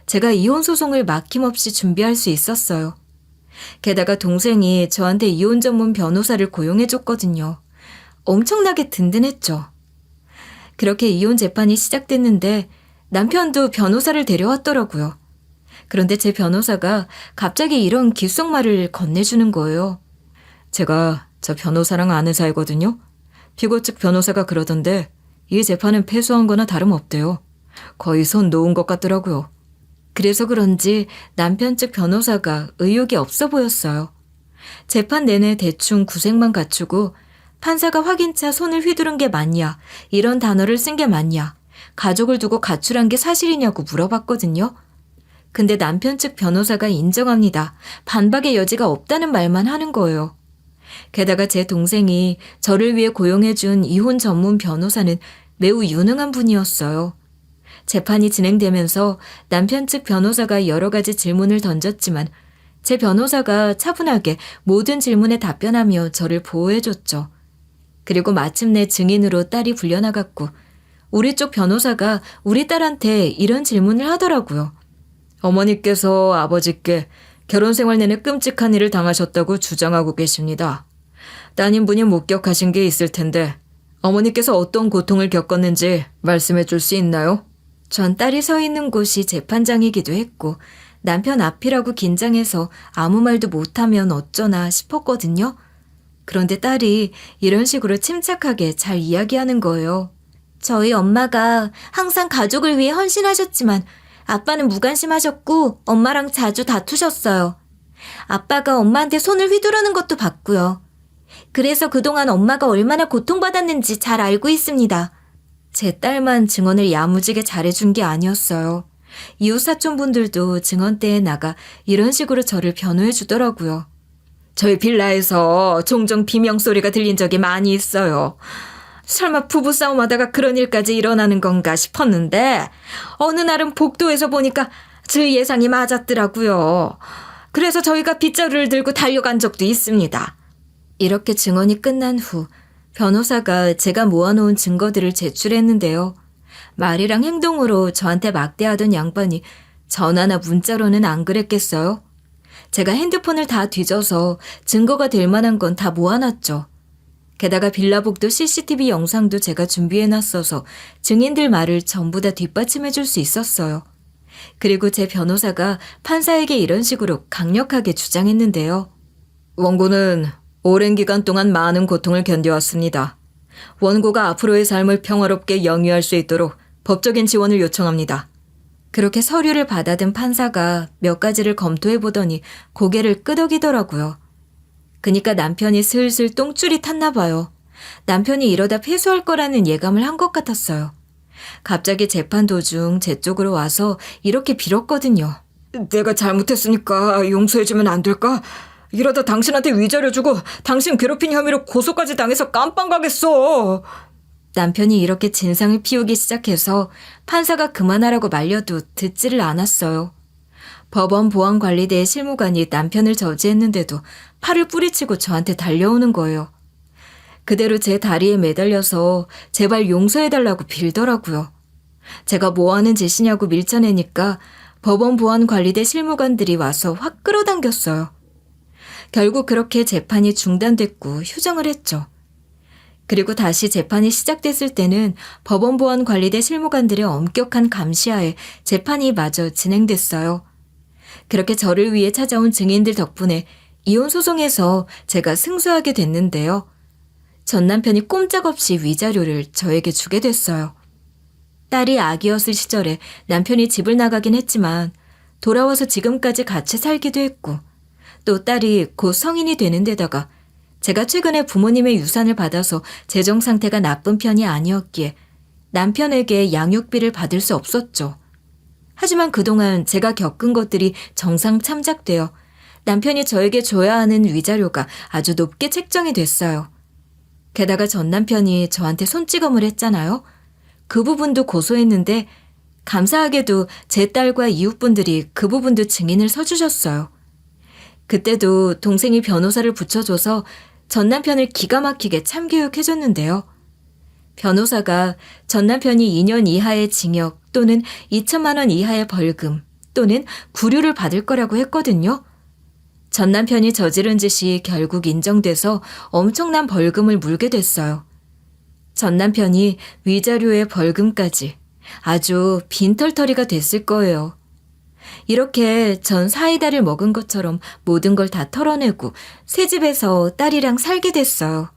제가 이혼 소송을 막힘없이 준비할 수 있었어요. 게다가 동생이 저한테 이혼 전문 변호사를 고용해줬거든요. 엄청나게 든든했죠. 그렇게 이혼 재판이 시작됐는데 남편도 변호사를 데려왔더라고요. 그런데 제 변호사가 갑자기 이런 귓속말을 건네주는 거예요. 제가 저 변호사랑 아는 사이거든요. 피고 측 변호사가 그러던데 이 재판은 패소한 거나 다름없대요. 거의 손 놓은 것 같더라고요. 그래서 그런지 남편 측 변호사가 의욕이 없어 보였어요. 재판 내내 대충 구색만 갖추고 판사가 확인차 손을 휘두른 게 맞냐, 이런 단어를 쓴 게 맞냐, 가족을 두고 가출한 게 사실이냐고 물어봤거든요. 근데 남편 측 변호사가 인정합니다. 반박의 여지가 없다는 말만 하는 거예요. 게다가 제 동생이 저를 위해 고용해준 이혼 전문 변호사는 매우 유능한 분이었어요. 재판이 진행되면서 남편 측 변호사가 여러 가지 질문을 던졌지만 제 변호사가 차분하게 모든 질문에 답변하며 저를 보호해줬죠. 그리고 마침내 증인으로 딸이 불려나갔고 우리 쪽 변호사가 우리 딸한테 이런 질문을 하더라고요. 어머니께서 아버지께 결혼 생활 내내 끔찍한 일을 당하셨다고 주장하고 계십니다. 따님분이 목격하신 게 있을 텐데 어머니께서 어떤 고통을 겪었는지 말씀해 줄 수 있나요? 전 딸이 서 있는 곳이 재판장이기도 했고 남편 앞이라고 긴장해서 아무 말도 못하면 어쩌나 싶었거든요. 그런데 딸이 이런 식으로 침착하게 잘 이야기하는 거예요. 저희 엄마가 항상 가족을 위해 헌신하셨지만 아빠는 무관심하셨고 엄마랑 자주 다투셨어요. 아빠가 엄마한테 손을 휘두르는 것도 봤고요. 그래서 그동안 엄마가 얼마나 고통받았는지 잘 알고 있습니다. 제 딸만 증언을 야무지게 잘해준 게 아니었어요. 이웃 사촌분들도 증언대에 나가 이런 식으로 저를 변호해 주더라고요. 저희 빌라에서 종종 비명소리가 들린 적이 많이 있어요. 설마 부부싸움하다가 그런 일까지 일어나는 건가 싶었는데 어느 날은 복도에서 보니까 제 예상이 맞았더라고요. 그래서 저희가 빗자루를 들고 달려간 적도 있습니다. 이렇게 증언이 끝난 후 변호사가 제가 모아놓은 증거들을 제출했는데요. 말이랑 행동으로 저한테 막대하던 양반이 전화나 문자로는 안 그랬겠어요? 제가 핸드폰을 다 뒤져서 증거가 될 만한 건 다 모아놨죠. 게다가 빌라복도 CCTV 영상도 제가 준비해놨어서 증인들 말을 전부 다 뒷받침해 줄 수 있었어요. 그리고 제 변호사가 판사에게 이런 식으로 강력하게 주장했는데요. 원고는 오랜 기간 동안 많은 고통을 견뎌왔습니다. 원고가 앞으로의 삶을 평화롭게 영위할 수 있도록 법적인 지원을 요청합니다. 그렇게 서류를 받아든 판사가 몇 가지를 검토해 보더니 고개를 끄덕이더라고요. 그니까 남편이 슬슬 똥줄이 탔나 봐요. 남편이 이러다 패소할 거라는 예감을 한 것 같았어요. 갑자기 재판 도중 제 쪽으로 와서 이렇게 빌었거든요. 내가 잘못했으니까 용서해주면 안 될까? 이러다 당신한테 위자료 주고 당신 괴롭힌 혐의로 고소까지 당해서 깜빵 가겠어. 남편이 이렇게 진상을 피우기 시작해서 판사가 그만하라고 말려도 듣지를 않았어요. 법원 보안관리대의 실무관이 남편을 저지했는데도 팔을 뿌리치고 저한테 달려오는 거예요. 그대로 제 다리에 매달려서 제발 용서해달라고 빌더라고요. 제가 뭐하는 짓이냐고 밀쳐내니까 법원 보안관리대 실무관들이 와서 확 끌어당겼어요. 결국 그렇게 재판이 중단됐고 휴정을 했죠. 그리고 다시 재판이 시작됐을 때는 법원 보안관리대 실무관들의 엄격한 감시하에 재판이 마저 진행됐어요. 그렇게 저를 위해 찾아온 증인들 덕분에 이혼 소송에서 제가 승소하게 됐는데요. 전 남편이 꼼짝없이 위자료를 저에게 주게 됐어요. 딸이 아기였을 시절에 남편이 집을 나가긴 했지만 돌아와서 지금까지 같이 살기도 했고 또 딸이 곧 성인이 되는 데다가 제가 최근에 부모님의 유산을 받아서 재정 상태가 나쁜 편이 아니었기에 남편에게 양육비를 받을 수 없었죠. 하지만 그동안 제가 겪은 것들이 정상 참작되어 남편이 저에게 줘야 하는 위자료가 아주 높게 책정이 됐어요. 게다가 전 남편이 저한테 손찌검을 했잖아요. 그 부분도 고소했는데 감사하게도 제 딸과 이웃분들이 그 부분도 증인을 서주셨어요. 그때도 동생이 변호사를 붙여줘서 전 남편을 기가 막히게 참교육해줬는데요. 변호사가 전 남편이 2년 이하의 징역 또는 2천만 원 이하의 벌금 또는 구류를 받을 거라고 했거든요. 전 남편이 저지른 짓이 결국 인정돼서 엄청난 벌금을 물게 됐어요. 전 남편이 위자료의 벌금까지 아주 빈털터리가 됐을 거예요. 이렇게 전 사이다를 먹은 것처럼 모든 걸 다 털어내고 새 집에서 딸이랑 살게 됐어요.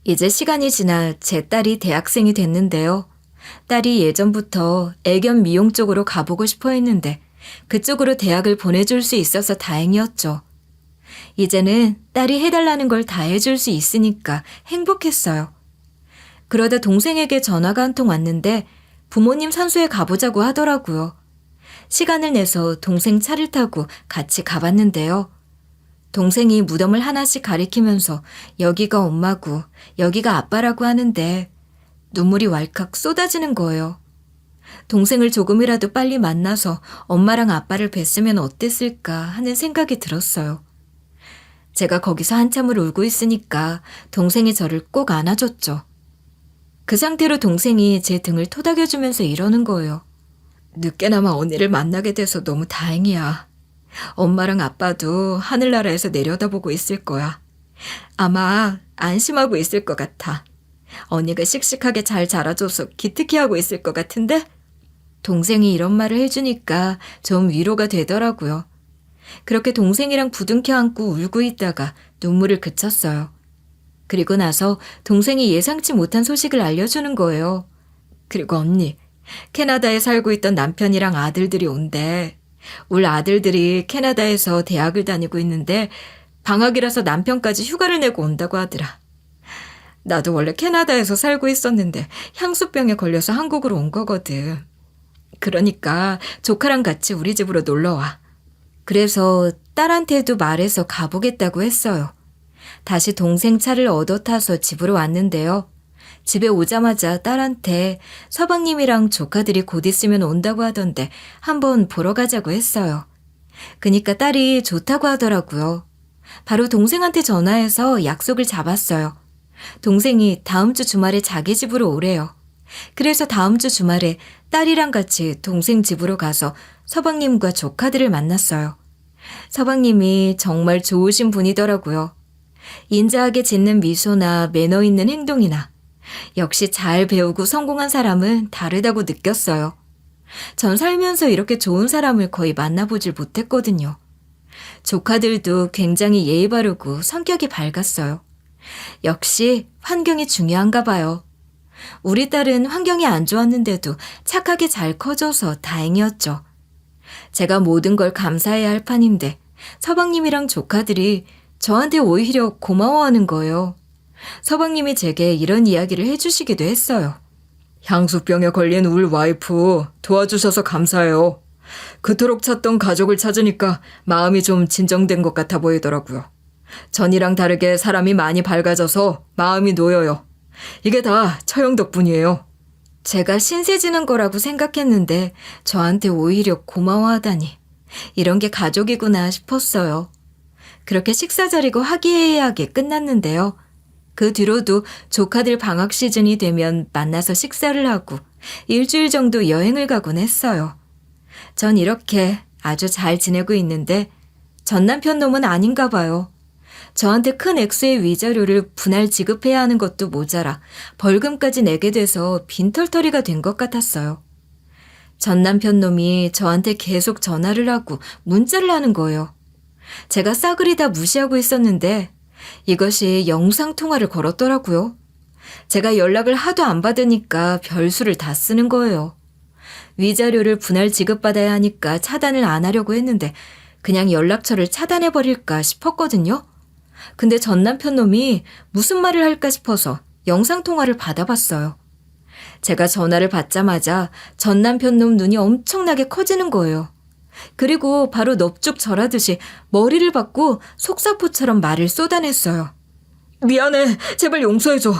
이제 시간이 지나 제 딸이 대학생이 됐는데요. 딸이 예전부터 애견 미용 쪽으로 가보고 싶어 했는데 그쪽으로 대학을 보내줄 수 있어서 다행이었죠. 이제는 딸이 해달라는 걸 다 해줄 수 있으니까 행복했어요. 그러다 동생에게 전화가 한 통 왔는데 부모님 산소에 가보자고 하더라고요. 시간을 내서 동생 차를 타고 같이 가봤는데요. 동생이 무덤을 하나씩 가리키면서 여기가 엄마고 여기가 아빠라고 하는데 눈물이 왈칵 쏟아지는 거예요. 동생을 조금이라도 빨리 만나서 엄마랑 아빠를 뵀으면 어땠을까 하는 생각이 들었어요. 제가 거기서 한참을 울고 있으니까 동생이 저를 꼭 안아줬죠. 그 상태로 동생이 제 등을 토닥여주면서 이러는 거예요. 늦게나마 언니를 만나게 돼서 너무 다행이야. 엄마랑 아빠도 하늘나라에서 내려다보고 있을 거야. 아마 안심하고 있을 것 같아. 언니가 씩씩하게 잘 자라줘서 기특해하고 있을 것 같은데? 동생이 이런 말을 해주니까 좀 위로가 되더라고요. 그렇게 동생이랑 부둥켜 안고 울고 있다가 눈물을 그쳤어요. 그리고 나서 동생이 예상치 못한 소식을 알려주는 거예요. 그리고 언니, 캐나다에 살고 있던 남편이랑 아들들이 온대. 우리 아들들이 캐나다에서 대학을 다니고 있는데 방학이라서 남편까지 휴가를 내고 온다고 하더라. 나도 원래 캐나다에서 살고 있었는데 향수병에 걸려서 한국으로 온 거거든. 그러니까 조카랑 같이 우리 집으로 놀러와. 그래서 딸한테도 말해서 가보겠다고 했어요. 다시 동생 차를 얻어 타서 집으로 왔는데요. 집에 오자마자 딸한테 서방님이랑 조카들이 곧 있으면 온다고 하던데 한번 보러 가자고 했어요. 그니까 딸이 좋다고 하더라고요. 바로 동생한테 전화해서 약속을 잡았어요. 동생이 다음 주 주말에 자기 집으로 오래요. 그래서 다음 주 주말에 딸이랑 같이 동생 집으로 가서 서방님과 조카들을 만났어요. 서방님이 정말 좋으신 분이더라고요. 인자하게 짓는 미소나 매너 있는 행동이나 역시 잘 배우고 성공한 사람은 다르다고 느꼈어요. 전 살면서 이렇게 좋은 사람을 거의 만나보질 못했거든요. 조카들도 굉장히 예의 바르고 성격이 밝았어요. 역시 환경이 중요한가 봐요. 우리 딸은 환경이 안 좋았는데도 착하게 잘 커져서 다행이었죠. 제가 모든 걸 감사해야 할 판인데 서방님이랑 조카들이 저한테 오히려 고마워하는 거예요. 서방님이 제게 이런 이야기를 해주시기도 했어요. 향수병에 걸린 울 와이프 도와주셔서 감사해요. 그토록 찾던 가족을 찾으니까 마음이 좀 진정된 것 같아 보이더라고요. 전이랑 다르게 사람이 많이 밝아져서 마음이 놓여요. 이게 다 처형 덕분이에요. 제가 신세 지는 거라고 생각했는데 저한테 오히려 고마워하다니. 이런 게 가족이구나 싶었어요. 그렇게 식사 자리가 화기애애하게 끝났는데요. 그 뒤로도 조카들 방학 시즌이 되면 만나서 식사를 하고 일주일 정도 여행을 가곤 했어요. 전 이렇게 아주 잘 지내고 있는데 전 남편 놈은 아닌가 봐요. 저한테 큰 액수의 위자료를 분할 지급해야 하는 것도 모자라 벌금까지 내게 돼서 빈털터리가 된 것 같았어요. 전 남편 놈이 저한테 계속 전화를 하고 문자를 하는 거예요. 제가 싸그리 다 무시하고 있었는데 이것이 영상통화를 걸었더라고요. 제가 연락을 하도 안 받으니까 별수를 다 쓰는 거예요. 위자료를 분할 지급받아야 하니까 차단을 안 하려고 했는데 그냥 연락처를 차단해버릴까 싶었거든요. 근데 전 남편 놈이 무슨 말을 할까 싶어서 영상통화를 받아봤어요. 제가 전화를 받자마자 전 남편 놈 눈이 엄청나게 커지는 거예요. 그리고 바로 넙죽 절하듯이 머리를 박고 속사포처럼 말을 쏟아냈어요. 미안해. 제발 용서해줘.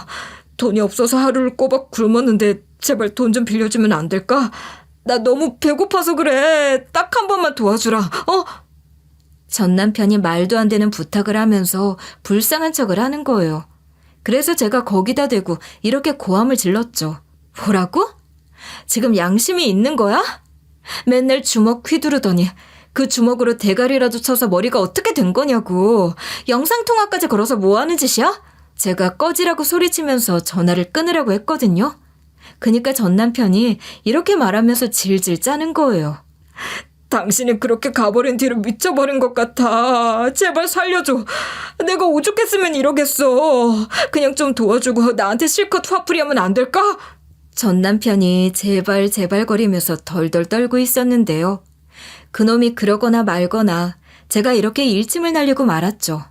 돈이 없어서 하루를 꼬박 굶었는데 제발 돈 좀 빌려주면 안 될까? 나 너무 배고파서 그래. 딱 한 번만 도와주라. 전 남편이 말도 안 되는 부탁을 하면서 불쌍한 척을 하는 거예요. 그래서 제가 거기다 대고 이렇게 고함을 질렀죠. 뭐라고? 지금 양심이 있는 거야? 맨날 주먹 휘두르더니 그 주먹으로 대가리라도 쳐서 머리가 어떻게 된 거냐고. 영상통화까지 걸어서 뭐 하는 짓이야? 제가 꺼지라고 소리치면서 전화를 끊으라고 했거든요. 그니까 전 남편이 이렇게 말하면서 질질 짜는 거예요. 당신이 그렇게 가버린 뒤로 미쳐버린 것 같아. 제발 살려줘. 내가 오죽했으면 이러겠어. 그냥 좀 도와주고 나한테 실컷 화풀이하면 안 될까? 전 남편이 제발 제발 거리면서 덜덜 떨고 있었는데요. 그놈이 그러거나 말거나 제가 이렇게 일침을 날리고 말았죠.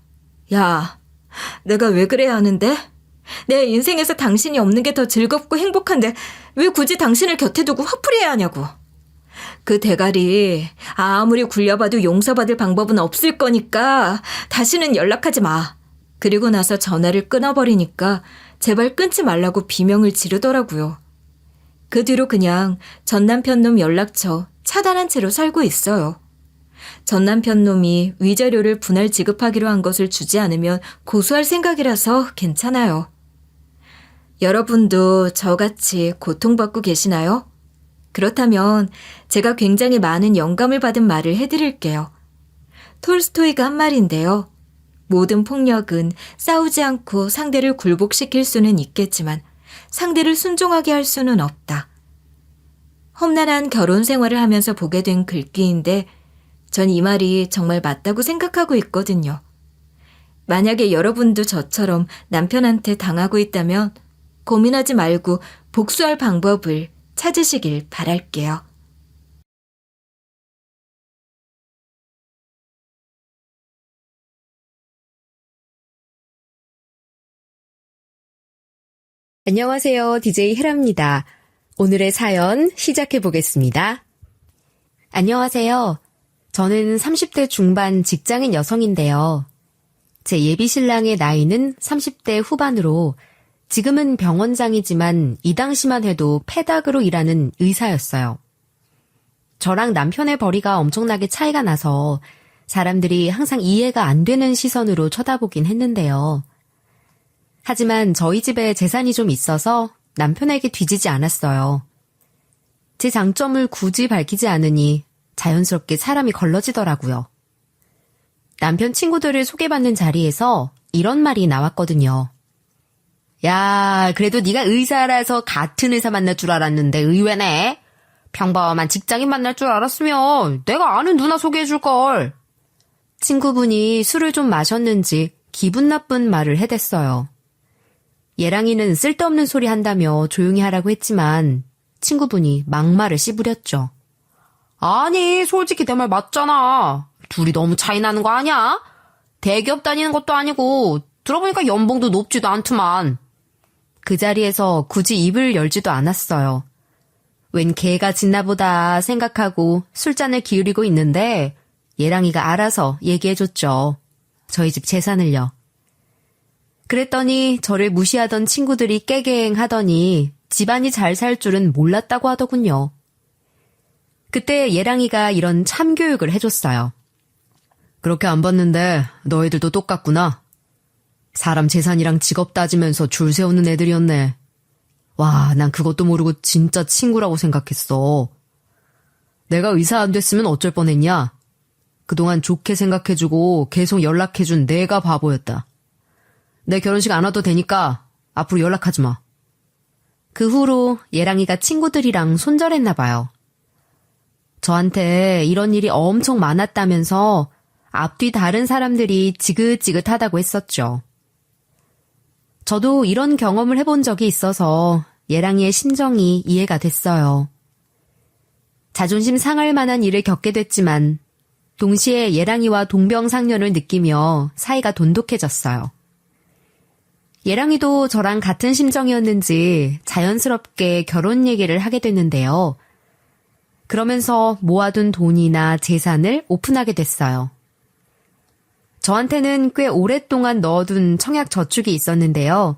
야, 내가 왜 그래야 하는데? 내 인생에서 당신이 없는 게 더 즐겁고 행복한데 왜 굳이 당신을 곁에 두고 화풀이해야 하냐고. 그 대가리 아무리 굴려봐도 용서받을 방법은 없을 거니까 다시는 연락하지 마. 그리고 나서 전화를 끊어버리니까 제발 끊지 말라고 비명을 지르더라고요. 그 뒤로 그냥 전 남편 놈 연락처 차단한 채로 살고 있어요. 전 남편 놈이 위자료를 분할 지급하기로 한 것을 주지 않으면 고소할 생각이라서 괜찮아요. 여러분도 저같이 고통받고 계시나요? 그렇다면 제가 굉장히 많은 영감을 받은 말을 해드릴게요. 톨스토이가 한 말인데요. 모든 폭력은 싸우지 않고 상대를 굴복시킬 수는 있겠지만 상대를 순종하게 할 수는 없다. 험난한 결혼 생활을 하면서 보게 된 글귀인데 전 이 말이 정말 맞다고 생각하고 있거든요. 만약에 여러분도 저처럼 남편한테 당하고 있다면 고민하지 말고 복수할 방법을 찾으시길 바랄게요. 안녕하세요. DJ 헤라입니다. 오늘의 사연 시작해 보겠습니다. 안녕하세요. 저는 30대 중반 직장인 여성인데요. 제 예비 신랑의 나이는 30대 후반으로 지금은 병원장이지만 이 당시만 해도 폐닥으로 일하는 의사였어요. 저랑 남편의 벌이가 엄청나게 차이가 나서 사람들이 항상 이해가 안 되는 시선으로 쳐다보긴 했는데요. 하지만 저희 집에 재산이 좀 있어서 남편에게 뒤지지 않았어요. 제 장점을 굳이 밝히지 않으니 자연스럽게 사람이 걸러지더라고요. 남편 친구들을 소개받는 자리에서 이런 말이 나왔거든요. 야, 그래도 네가 의사라서 같은 의사 만날 줄 알았는데 의외네. 평범한 직장인 만날 줄 알았으면 내가 아는 누나 소개해줄걸. 친구분이 술을 좀 마셨는지 기분 나쁜 말을 해댔어요. 예랑이는 쓸데없는 소리 한다며 조용히 하라고 했지만 친구분이 막말을 씨부렸죠. 아니, 솔직히 내 말 맞잖아. 둘이 너무 차이 나는 거 아니야? 대기업 다니는 것도 아니고 들어보니까 연봉도 높지도 않더만. 그 자리에서 굳이 입을 열지도 않았어요. 웬 개가 짖나보다 생각하고 술잔을 기울이고 있는데 예랑이가 알아서 얘기해줬죠. 저희 집 재산을요. 그랬더니 저를 무시하던 친구들이 깨갱하더니 집안이 잘 살 줄은 몰랐다고 하더군요. 그때 예랑이가 이런 참교육을 해줬어요. 그렇게 안 봤는데 너희들도 똑같구나. 사람 재산이랑 직업 따지면서 줄 세우는 애들이었네. 와, 난 그것도 모르고 진짜 친구라고 생각했어. 내가 의사 안 됐으면 어쩔 뻔했냐? 그동안 좋게 생각해주고 계속 연락해준 내가 바보였다. 내 결혼식 안 와도 되니까 앞으로 연락하지 마. 그 후로 예랑이가 친구들이랑 손절했나 봐요. 저한테 이런 일이 엄청 많았다면서 앞뒤 다른 사람들이 지긋지긋하다고 했었죠. 저도 이런 경험을 해본 적이 있어서 예랑이의 심정이 이해가 됐어요. 자존심 상할 만한 일을 겪게 됐지만 동시에 예랑이와 동병상련을 느끼며 사이가 돈독해졌어요. 예랑이도 저랑 같은 심정이었는지 자연스럽게 결혼 얘기를 하게 됐는데요. 그러면서 모아둔 돈이나 재산을 오픈하게 됐어요. 저한테는 꽤 오랫동안 넣어둔 청약 저축이 있었는데요.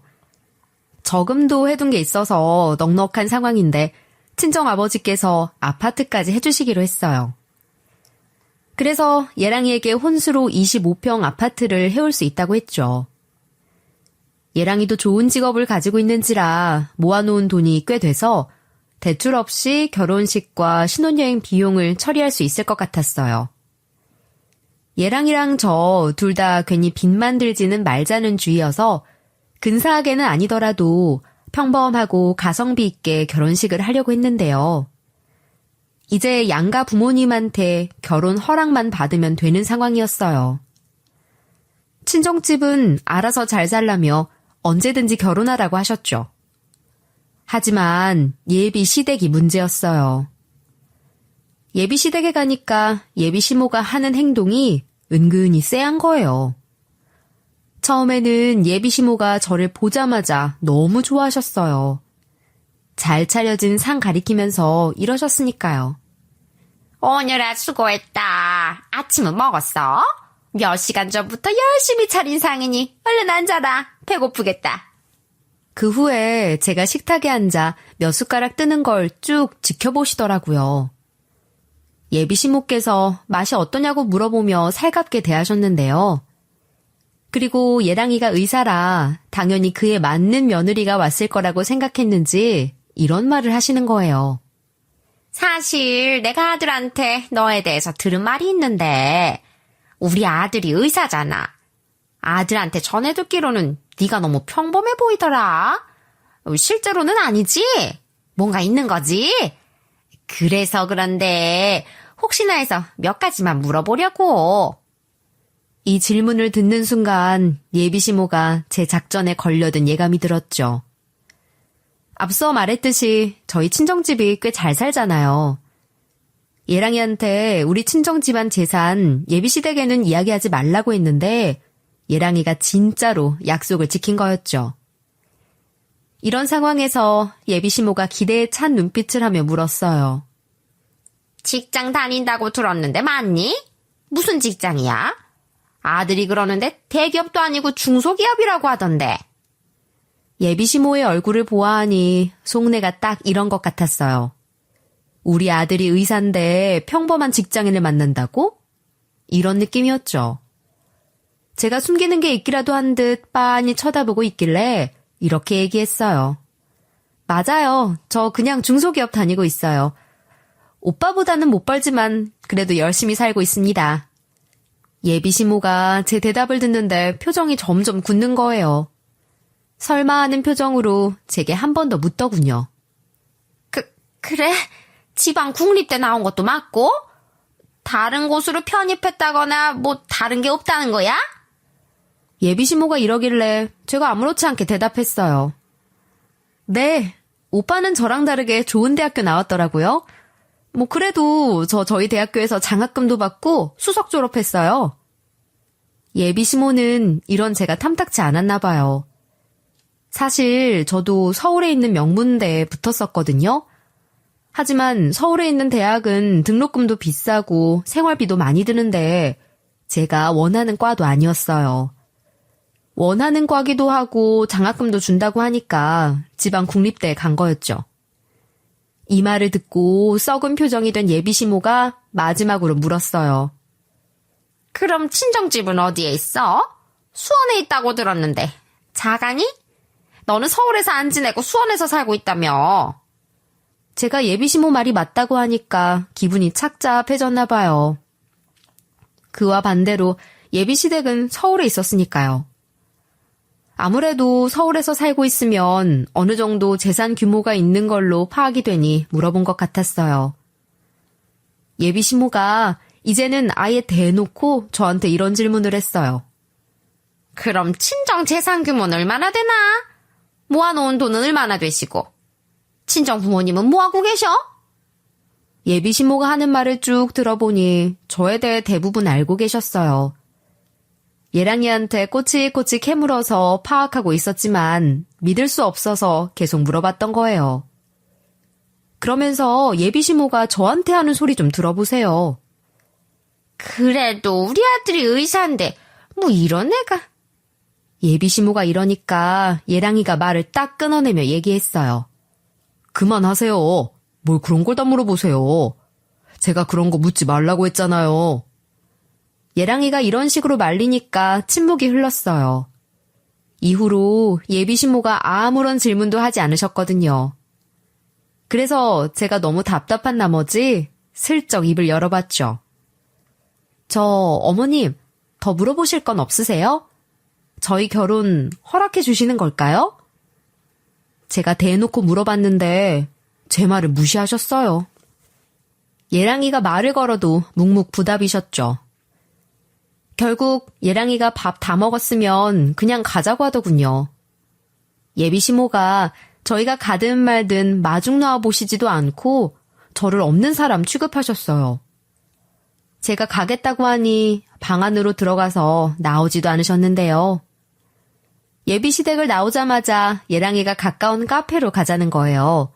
저금도 해둔 게 있어서 넉넉한 상황인데 친정아버지께서 아파트까지 해주시기로 했어요. 그래서 예랑이에게 혼수로 25평 아파트를 해올 수 있다고 했죠. 예랑이도 좋은 직업을 가지고 있는지라 모아놓은 돈이 꽤 돼서 대출 없이 결혼식과 신혼여행 비용을 처리할 수 있을 것 같았어요. 예랑이랑 저 둘 다 괜히 빚만 들지는 말자는 주의여서 근사하게는 아니더라도 평범하고 가성비 있게 결혼식을 하려고 했는데요. 이제 양가 부모님한테 결혼 허락만 받으면 되는 상황이었어요. 친정집은 알아서 잘 살라며 언제든지 결혼하라고 하셨죠. 하지만 예비 시댁이 문제였어요. 예비 시댁에 가니까 예비 시모가 하는 행동이 은근히 쎄한 거예요. 처음에는 예비 시모가 저를 보자마자 너무 좋아하셨어요. 잘 차려진 상 가리키면서 이러셨으니까요. 오늘아 수고했다. 아침은 먹었어? 몇 시간 전부터 열심히 차린 상이니 얼른 앉아라. 배고프겠다. 그 후에 제가 식탁에 앉아 몇 숟가락 뜨는 걸 쭉 지켜보시더라고요. 예비 시모께서 맛이 어떠냐고 물어보며 살갑게 대하셨는데요. 그리고 예랑이가 의사라 당연히 그에 맞는 며느리가 왔을 거라고 생각했는지 이런 말을 하시는 거예요. 사실 내가 아들한테 너에 대해서 들은 말이 있는데 우리 아들이 의사잖아. 아들한테 전해 듣기로는 네가 너무 평범해 보이더라. 실제로는 아니지? 뭔가 있는 거지? 그래서 그런데 혹시나 해서 몇 가지만 물어보려고. 이 질문을 듣는 순간 예비 시모가 제 작전에 걸려든 예감이 들었죠. 앞서 말했듯이 저희 친정집이 꽤 잘 살잖아요. 예랑이한테 우리 친정집안 재산 예비 시댁에는 이야기하지 말라고 했는데 예랑이가 진짜로 약속을 지킨 거였죠. 이런 상황에서 예비 시모가 기대에 찬 눈빛을 하며 물었어요. 직장 다닌다고 들었는데 맞니? 무슨 직장이야? 아들이 그러는데 대기업도 아니고 중소기업이라고 하던데. 예비 시모의 얼굴을 보아하니 속내가 딱 이런 것 같았어요. 우리 아들이 의사인데 평범한 직장인을 만난다고? 이런 느낌이었죠. 제가 숨기는 게 있기라도 한 듯 빤히 쳐다보고 있길래 이렇게 얘기했어요. 맞아요. 저 그냥 중소기업 다니고 있어요. 오빠보다는 못 벌지만 그래도 열심히 살고 있습니다. 예비 시모가 제 대답을 듣는데 표정이 점점 굳는 거예요. 설마 하는 표정으로 제게 한 번 더 묻더군요. 그래? 지방 국립대 나온 것도 맞고? 다른 곳으로 편입했다거나 뭐 다른 게 없다는 거야? 예비 시모가 이러길래 제가 아무렇지 않게 대답했어요. 네, 오빠는 저랑 다르게 좋은 대학교 나왔더라고요. 뭐 그래도 저희 대학교에서 장학금도 받고 수석 졸업했어요. 예비 시모는 이런 제가 탐탁치 않았나 봐요. 사실 저도 서울에 있는 명문대에 붙었었거든요. 하지만 서울에 있는 대학은 등록금도 비싸고 생활비도 많이 드는데 제가 원하는 과도 아니었어요. 원하는 과기도 하고 장학금도 준다고 하니까 지방 국립대에 간 거였죠. 이 말을 듣고 썩은 표정이 된 예비 시모가 마지막으로 물었어요. 그럼 친정집은 어디에 있어? 수원에 있다고 들었는데 자가니? 너는 서울에서 안 지내고 수원에서 살고 있다며. 제가 예비 시모 말이 맞다고 하니까 기분이 착잡해졌나 봐요. 그와 반대로 예비 시댁은 서울에 있었으니까요. 아무래도 서울에서 살고 있으면 어느 정도 재산 규모가 있는 걸로 파악이 되니 물어본 것 같았어요. 예비 시모가 이제는 아예 대놓고 저한테 이런 질문을 했어요. 그럼 친정 재산 규모는 얼마나 되나? 모아놓은 돈은 얼마나 되시고? 친정 부모님은 뭐하고 계셔? 예비 시모가 하는 말을 쭉 들어보니 저에 대해 대부분 알고 계셨어요. 예랑이한테 꼬치꼬치 캐물어서 파악하고 있었지만 믿을 수 없어서 계속 물어봤던 거예요. 그러면서 예비 시모가 저한테 하는 소리 좀 들어보세요. 그래도 우리 아들이 의사인데 뭐 이런 애가. 예비 시모가 이러니까 예랑이가 말을 딱 끊어내며 얘기했어요. 그만하세요. 뭘 그런 걸 다 물어보세요. 제가 그런 거 묻지 말라고 했잖아요. 예랑이가 이런 식으로 말리니까 침묵이 흘렀어요. 이후로 예비 시모가 아무런 질문도 하지 않으셨거든요. 그래서 제가 너무 답답한 나머지 슬쩍 입을 열어봤죠. 어머님, 더 물어보실 건 없으세요? 저희 결혼 허락해 주시는 걸까요? 제가 대놓고 물어봤는데 제 말을 무시하셨어요. 예랑이가 말을 걸어도 묵묵부답이셨죠. 결국 예랑이가 밥 다 먹었으면 그냥 가자고 하더군요. 예비 시모가 저희가 가든 말든 마중 나와 보시지도 않고 저를 없는 사람 취급하셨어요. 제가 가겠다고 하니 방 안으로 들어가서 나오지도 않으셨는데요. 예비 시댁을 나오자마자 예랑이가 가까운 카페로 가자는 거예요.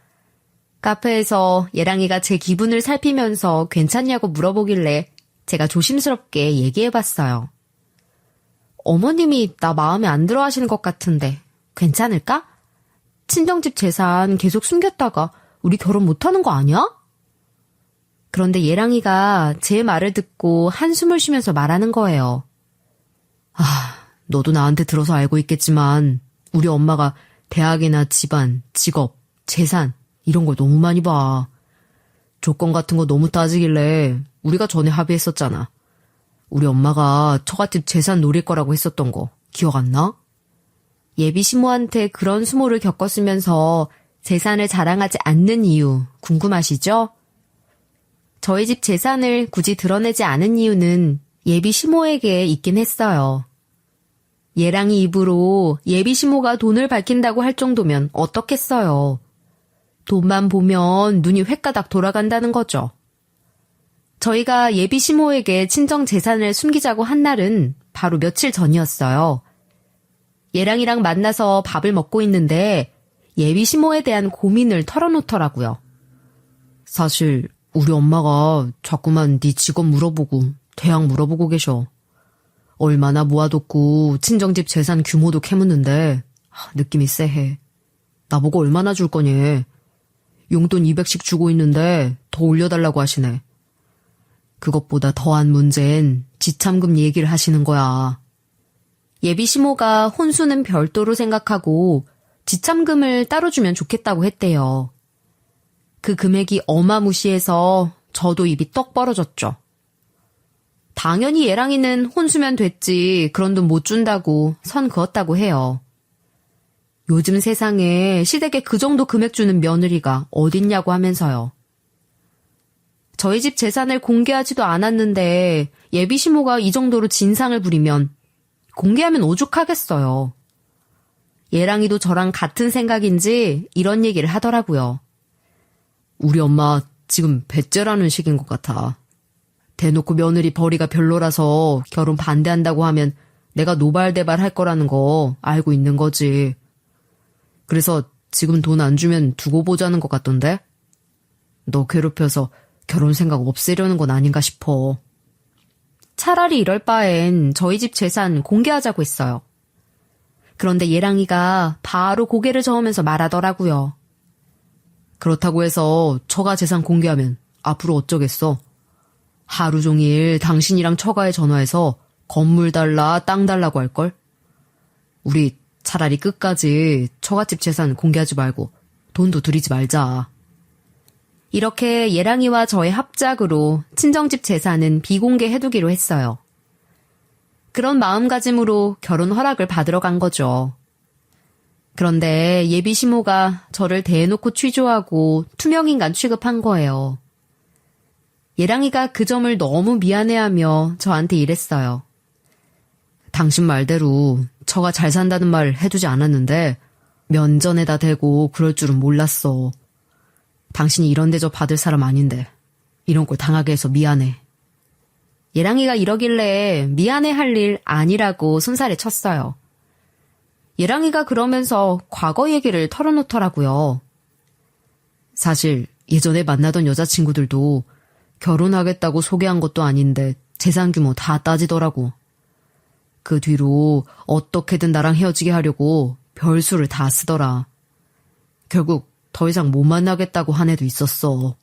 카페에서 예랑이가 제 기분을 살피면서 괜찮냐고 물어보길래 제가 조심스럽게 얘기해봤어요. 어머님이 나 마음에 안 들어 하시는 것 같은데 괜찮을까? 친정집 재산 계속 숨겼다가 우리 결혼 못하는 거 아니야? 그런데 예랑이가 제 말을 듣고 한숨을 쉬면서 말하는 거예요. 너도 나한테 들어서 알고 있겠지만 우리 엄마가 대학이나 집안, 직업, 재산 이런 걸 너무 많이 봐. 조건 같은 거 너무 따지길래 우리가 전에 합의했었잖아. 우리 엄마가 처갓집 재산 노릴 거라고 했었던 거 기억 안 나? 예비 시모한테 그런 수모를 겪었으면서 재산을 자랑하지 않는 이유 궁금하시죠? 저희 집 재산을 굳이 드러내지 않은 이유는 예비 시모에게 있긴 했어요. 예랑이 입으로 예비 시모가 돈을 밝힌다고 할 정도면 어떻겠어요. 돈만 보면 눈이 횟가닥 돌아간다는 거죠. 저희가 예비 시모에게 친정 재산을 숨기자고 한 날은 바로 며칠 전이었어요. 예랑이랑 만나서 밥을 먹고 있는데 예비 시모에 대한 고민을 털어놓더라고요. 사실 우리 엄마가 자꾸만 네 직업 물어보고 대학 물어보고 계셔. 얼마나 모아뒀고 친정집 재산 규모도 캐묻는데 느낌이 쎄해. 나보고 얼마나 줄 거니? 용돈 200씩 주고 있는데 더 올려달라고 하시네. 그것보다 더한 문제는 지참금 얘기를 하시는 거야. 예비 시모가 혼수는 별도로 생각하고 지참금을 따로 주면 좋겠다고 했대요. 그 금액이 어마무시해서 저도 입이 떡 벌어졌죠. 당연히 예랑이는 혼수면 됐지 그런 돈 못 준다고 선 그었다고 해요. 요즘 세상에 시댁에 그 정도 금액 주는 며느리가 어딨냐고 하면서요. 저희 집 재산을 공개하지도 않았는데 예비 시모가 이 정도로 진상을 부리면 공개하면 오죽하겠어요. 예랑이도 저랑 같은 생각인지 이런 얘기를 하더라고요. 우리 엄마 지금 배째라는 식인 것 같아. 대놓고 며느리 벌이가 별로라서 결혼 반대한다고 하면 내가 노발대발 할 거라는 거 알고 있는 거지. 그래서 지금 돈 안 주면 두고 보자는 것 같던데? 너 괴롭혀서 결혼 생각 없애려는 건 아닌가 싶어. 차라리 이럴 바엔 저희 집 재산 공개하자고 했어요. 그런데 예랑이가 바로 고개를 저으면서 말하더라고요. 그렇다고 해서 처가 재산 공개하면 앞으로 어쩌겠어? 하루 종일 당신이랑 처가에 전화해서 건물 달라 땅 달라고 할걸? 우리 차라리 끝까지 처갓집 재산 공개하지 말고 돈도 들이지 말자. 이렇게 예랑이와 저의 합작으로 친정집 재산은 비공개해두기로 했어요. 그런 마음가짐으로 결혼 허락을 받으러 간 거죠. 그런데 예비 시모가 저를 대놓고 취조하고 투명인간 취급한 거예요. 예랑이가 그 점을 너무 미안해하며 저한테 이랬어요. 당신 말대로 처가 잘 산다는 말 해두지 않았는데 면전에다 대고 그럴 줄은 몰랐어. 당신이 이런 대접 받을 사람 아닌데 이런 걸 당하게 해서 미안해. 예랑이가 이러길래 미안해할 일 아니라고 손살에 쳤어요. 예랑이가 그러면서 과거 얘기를 털어놓더라고요. 사실 예전에 만나던 여자친구들도 결혼하겠다고 소개한 것도 아닌데 재산 규모 다 따지더라고. 그 뒤로 어떻게든 나랑 헤어지게 하려고 별수를 다 쓰더라. 결국 더 이상 못 만나겠다고 한 애도 있었어.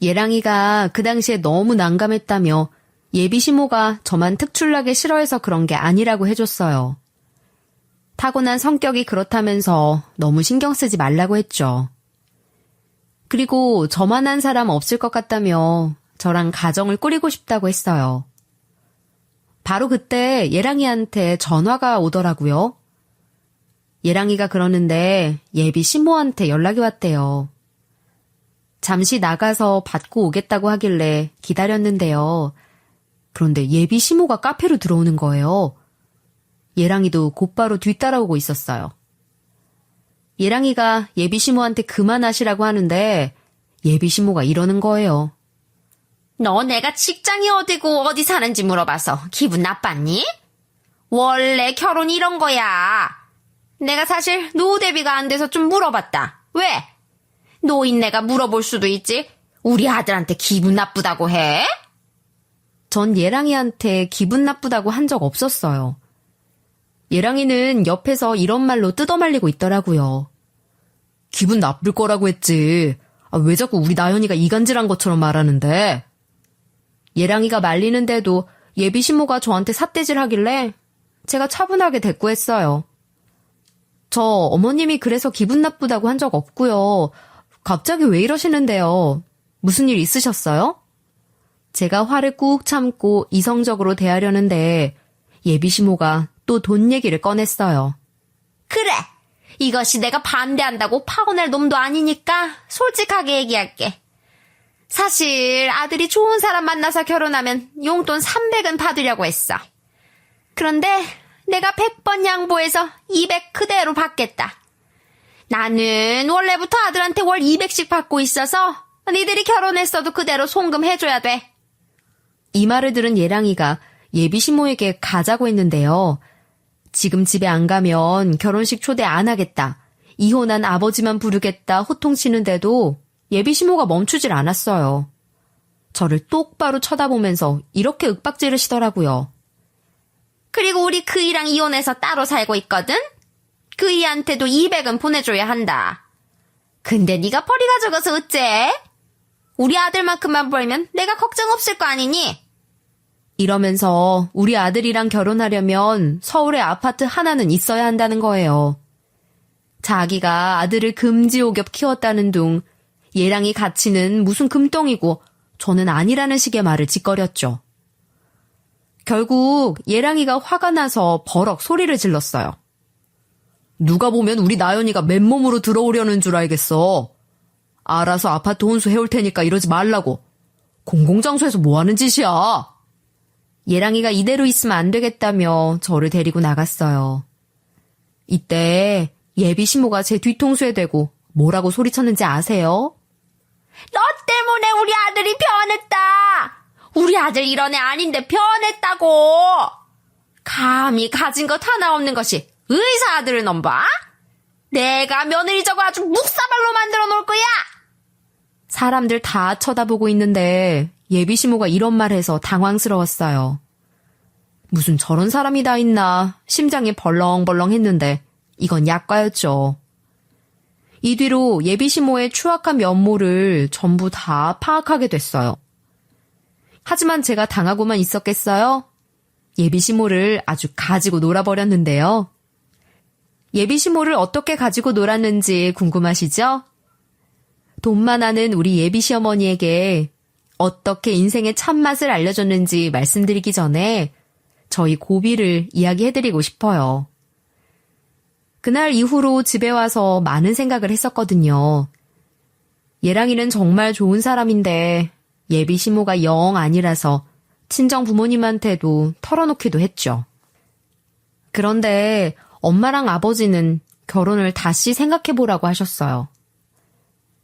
예랑이가 그 당시에 너무 난감했다며 예비 시모가 저만 특출나게 싫어해서 그런 게 아니라고 해줬어요. 타고난 성격이 그렇다면서 너무 신경 쓰지 말라고 했죠. 그리고 저만한 사람 없을 것 같다며 저랑 가정을 꾸리고 싶다고 했어요. 바로 그때 예랑이한테 전화가 오더라고요. 예랑이가 그러는데 예비 시모한테 연락이 왔대요. 잠시 나가서 받고 오겠다고 하길래 기다렸는데요. 그런데 예비 시모가 카페로 들어오는 거예요. 예랑이도 곧바로 뒤따라오고 있었어요. 예랑이가 예비 시모한테 그만하시라고 하는데 예비 시모가 이러는 거예요. 너 내가 직장이 어디고 어디 사는지 물어봐서 기분 나빴니? 원래 결혼 이런 거야. 내가 사실 노후 대비가 안 돼서 좀 물어봤다. 왜? 노인네가 물어볼 수도 있지. 우리 아들한테 기분 나쁘다고 해? 전 예랑이한테 기분 나쁘다고 한 적 없었어요. 예랑이는 옆에서 이런 말로 뜯어말리고 있더라고요. 기분 나쁠 거라고 했지. 왜 자꾸 우리 나연이가 이간질한 것처럼 말하는데? 예랑이가 말리는데도 예비 시모가 저한테 삿대질 하길래 제가 차분하게 대꾸했어요. 저 어머님이 그래서 기분 나쁘다고 한 적 없고요. 갑자기 왜 이러시는데요? 무슨 일 있으셨어요? 제가 화를 꾹 참고 이성적으로 대하려는데 예비 시모가 또 돈 얘기를 꺼냈어요. 그래. 이것이 내가 반대한다고 파혼할 놈도 아니니까 솔직하게 얘기할게. 사실 아들이 좋은 사람 만나서 결혼하면 용돈 300은 받으려고 했어. 그런데 내가 100번 양보해서 200 그대로 받겠다. 나는 원래부터 아들한테 월 200씩 받고 있어서 니들이 결혼했어도 그대로 송금 해줘야 돼. 이 말을 들은 예랑이가 예비 시모에게 가자고 했는데요. 지금 집에 안 가면 결혼식 초대 안 하겠다. 이혼한 아버지만 부르겠다 호통치는데도 예비 시모가 멈추질 않았어요. 저를 똑바로 쳐다보면서 이렇게 윽박지르시더라고요. 그리고 우리 그이랑 이혼해서 따로 살고 있거든? 그이한테도 200은 보내줘야 한다. 근데 네가 벌이가 적어서 어째? 우리 아들만큼만 벌면 내가 걱정 없을 거 아니니? 이러면서 우리 아들이랑 결혼하려면 서울에 아파트 하나는 있어야 한다는 거예요. 자기가 아들을 금지옥엽 키웠다는 둥 예랑이 가치는 무슨 금덩이고 저는 아니라는 식의 말을 짓거렸죠. 결국 예랑이가 화가 나서 버럭 소리를 질렀어요. 누가 보면 우리 나연이가 맨몸으로 들어오려는 줄 알겠어. 알아서 아파트 혼수 해올 테니까 이러지 말라고. 공공장소에서 뭐 하는 짓이야? 예랑이가 이대로 있으면 안 되겠다며 저를 데리고 나갔어요. 이때 예비 시모가 제 뒤통수에 대고 뭐라고 소리쳤는지 아세요? 너 때문에 우리 아들이 변했다. 우리 아들 이런 애 아닌데 변했다고. 감히 가진 것 하나 없는 것이 의사 아들을 넘봐? 내가 며느리 저거 아주 묵사발로 만들어 놓을 거야. 사람들 다 쳐다보고 있는데 예비 시모가 이런 말 해서 당황스러웠어요. 무슨 저런 사람이 다 있나 심장이 벌렁벌렁 했는데 이건 약과였죠. 이 뒤로 예비 시모의 추악한 면모를 전부 다 파악하게 됐어요. 하지만 제가 당하고만 있었겠어요? 예비 시모를 아주 가지고 놀아버렸는데요. 예비 시모를 어떻게 가지고 놀았는지 궁금하시죠? 돈만 아는 우리 예비 시어머니에게 어떻게 인생의 참맛을 알려줬는지 말씀드리기 전에 저희 고비를 이야기해드리고 싶어요. 그날 이후로 집에 와서 많은 생각을 했었거든요. 예랑이는 정말 좋은 사람인데 예비 시모가 영 아니라서 친정 부모님한테도 털어놓기도 했죠. 그런데 엄마랑 아버지는 결혼을 다시 생각해보라고 하셨어요.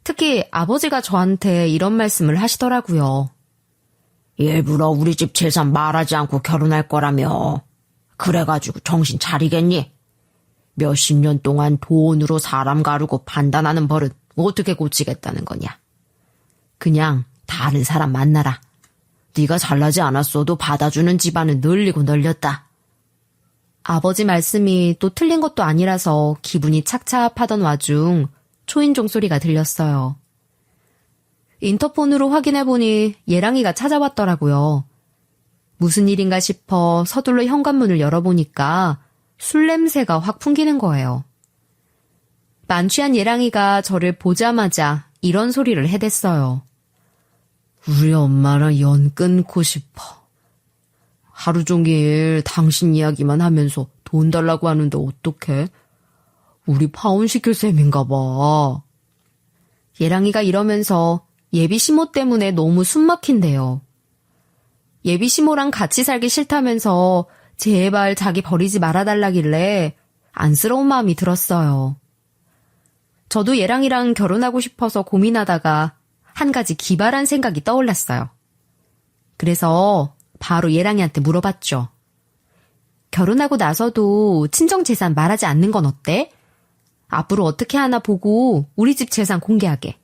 특히 아버지가 저한테 이런 말씀을 하시더라고요. 일부러 우리 집 재산 말하지 않고 결혼할 거라며. 그래가지고 정신 차리겠니? 몇십 년 동안 돈으로 사람 가르고 판단하는 버릇 어떻게 고치겠다는 거냐. 그냥 다른 사람 만나라. 네가 잘나지 않았어도 받아주는 집안은 널리고 널렸다. 아버지 말씀이 또 틀린 것도 아니라서 기분이 착잡하던 와중 초인종 소리가 들렸어요. 인터폰으로 확인해보니 예랑이가 찾아왔더라고요. 무슨 일인가 싶어 서둘러 현관문을 열어보니까 술 냄새가 확 풍기는 거예요. 만취한 예랑이가 저를 보자마자 이런 소리를 해댔어요. 우리 엄마랑 연 끊고 싶어. 하루 종일 당신 이야기만 하면서 돈 달라고 하는데 어떡해? 우리 파혼시킬 셈인가 봐. 예랑이가 이러면서 예비 시모 때문에 너무 숨막힌대요. 예비 시모랑 같이 살기 싫다면서 제발 자기 버리지 말아달라길래 안쓰러운 마음이 들었어요. 저도 예랑이랑 결혼하고 싶어서 고민하다가 한 가지 기발한 생각이 떠올랐어요. 그래서 바로 예랑이한테 물어봤죠. 결혼하고 나서도 친정 재산 말하지 않는 건 어때? 앞으로 어떻게 하나 보고 우리 집 재산 공개하게.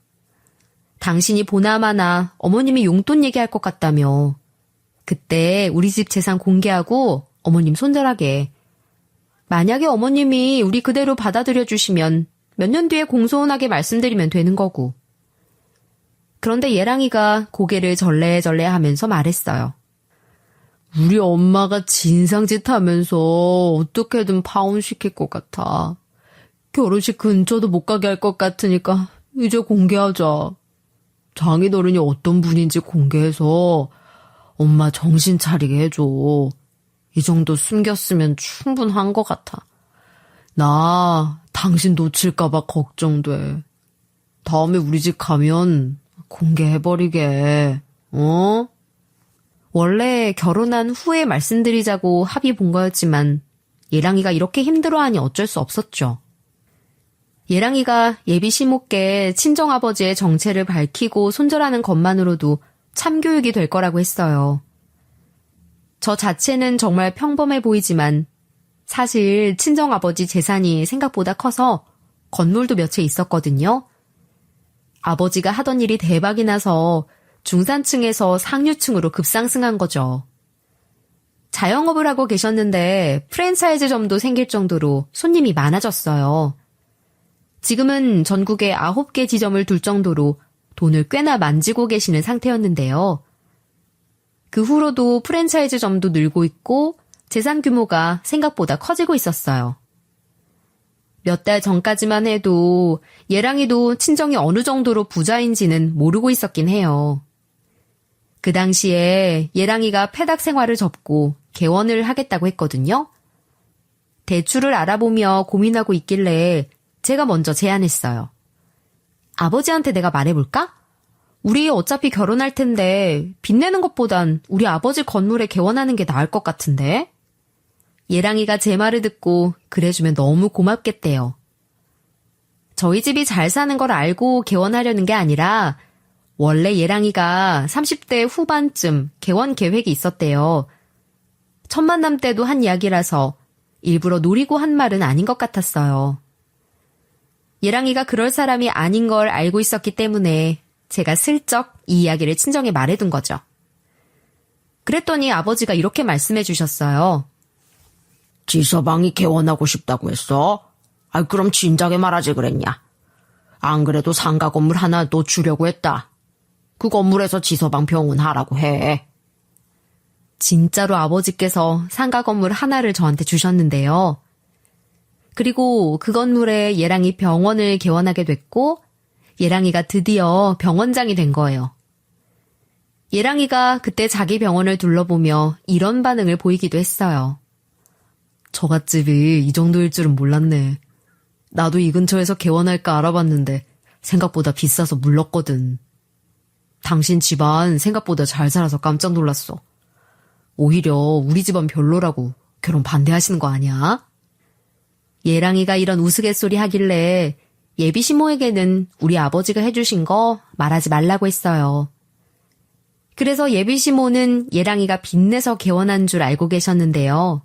당신이 보나마나 어머님이 용돈 얘기할 것 같다며. 그때 우리 집 재산 공개하고 어머님 손절하게. 만약에 어머님이 우리 그대로 받아들여 주시면 몇 년 뒤에 공손하게 말씀드리면 되는 거고. 그런데 예랑이가 고개를 절레절레 하면서 말했어요. 우리 엄마가 진상짓 하면서 어떻게든 파혼시킬 것 같아. 결혼식 근처도 못 가게 할 것 같으니까 이제 공개하자. 장인어른이 어떤 분인지 공개해서 엄마 정신 차리게 해줘. 이 정도 숨겼으면 충분한 것 같아. 나 당신 놓칠까봐 걱정돼. 다음에 우리 집 가면 공개해버리게. 어? 원래 결혼한 후에 말씀드리자고 합의 본 거였지만 예랑이가 이렇게 힘들어하니 어쩔 수 없었죠. 예랑이가 예비 시모께 친정아버지의 정체를 밝히고 손절하는 것만으로도 참교육이 될 거라고 했어요. 저 자체는 정말 평범해 보이지만 사실 친정아버지 재산이 생각보다 커서 건물도 몇 채 있었거든요. 아버지가 하던 일이 대박이 나서 중산층에서 상류층으로 급상승한 거죠. 자영업을 하고 계셨는데 프랜차이즈점도 생길 정도로 손님이 많아졌어요. 지금은 전국에 9개 지점을 둘 정도로 돈을 꽤나 만지고 계시는 상태였는데요. 그 후로도 프랜차이즈점도 늘고 있고 재산 규모가 생각보다 커지고 있었어요. 몇 달 전까지만 해도 예랑이도 친정이 어느 정도로 부자인지는 모르고 있었긴 해요. 그 당시에 예랑이가 폐닥 생활을 접고 개원을 하겠다고 했거든요. 대출을 알아보며 고민하고 있길래 제가 먼저 제안했어요. 아버지한테 내가 말해볼까? 우리 어차피 결혼할 텐데 빚내는 것보단 우리 아버지 건물에 개원하는 게 나을 것 같은데? 예랑이가 제 말을 듣고 그래주면 너무 고맙겠대요. 저희 집이 잘 사는 걸 알고 개원하려는 게 아니라 원래 예랑이가 30대 후반쯤 개원 계획이 있었대요. 첫 만남 때도 한 이야기라서 일부러 노리고 한 말은 아닌 것 같았어요. 예랑이가 그럴 사람이 아닌 걸 알고 있었기 때문에 제가 슬쩍 이 이야기를 친정에 말해둔 거죠. 그랬더니 아버지가 이렇게 말씀해 주셨어요. 지서방이 개원하고 싶다고 했어? 그럼 진작에 말하지 그랬냐? 안 그래도 상가 건물 하나 더 주려고 했다. 그 건물에서 지서방 병원 하라고 해. 진짜로 아버지께서 상가 건물 하나를 저한테 주셨는데요. 그리고 그 건물에 예랑이 병원을 개원하게 됐고 예랑이가 드디어 병원장이 된 거예요. 예랑이가 그때 자기 병원을 둘러보며 이런 반응을 보이기도 했어요. 저갓집이 이 정도일 줄은 몰랐네. 나도 이 근처에서 개원할까 알아봤는데 생각보다 비싸서 물렀거든. 당신 집안 생각보다 잘 살아서 깜짝 놀랐어. 오히려 우리 집안 별로라고 결혼 반대하시는 거 아니야? 예랑이가 이런 우스갯소리 하길래 예비 시모에게는 우리 아버지가 해주신 거 말하지 말라고 했어요. 그래서 예비 시모는 예랑이가 빚내서 개원한 줄 알고 계셨는데요.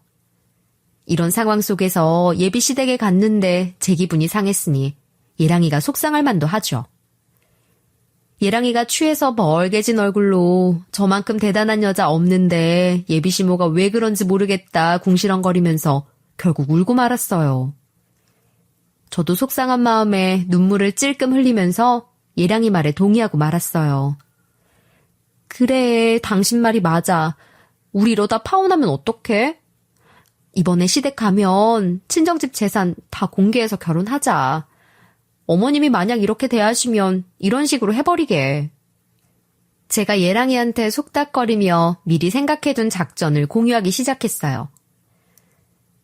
이런 상황 속에서 예비 시댁에 갔는데 제 기분이 상했으니 예랑이가 속상할 만도 하죠. 예랑이가 취해서 벌개진 얼굴로 저만큼 대단한 여자 없는데 예비 시모가 왜 그런지 모르겠다 궁시렁거리면서 결국 울고 말았어요. 저도 속상한 마음에 눈물을 찔끔 흘리면서 예랑이 말에 동의하고 말았어요. 그래, 당신 말이 맞아. 우리 이러다 파혼하면 어떡해? 이번에 시댁 가면 친정집 재산 다 공개해서 결혼하자. 어머님이 만약 이렇게 대하시면 이런 식으로 해버리게. 제가 예랑이한테 속닥거리며 미리 생각해둔 작전을 공유하기 시작했어요.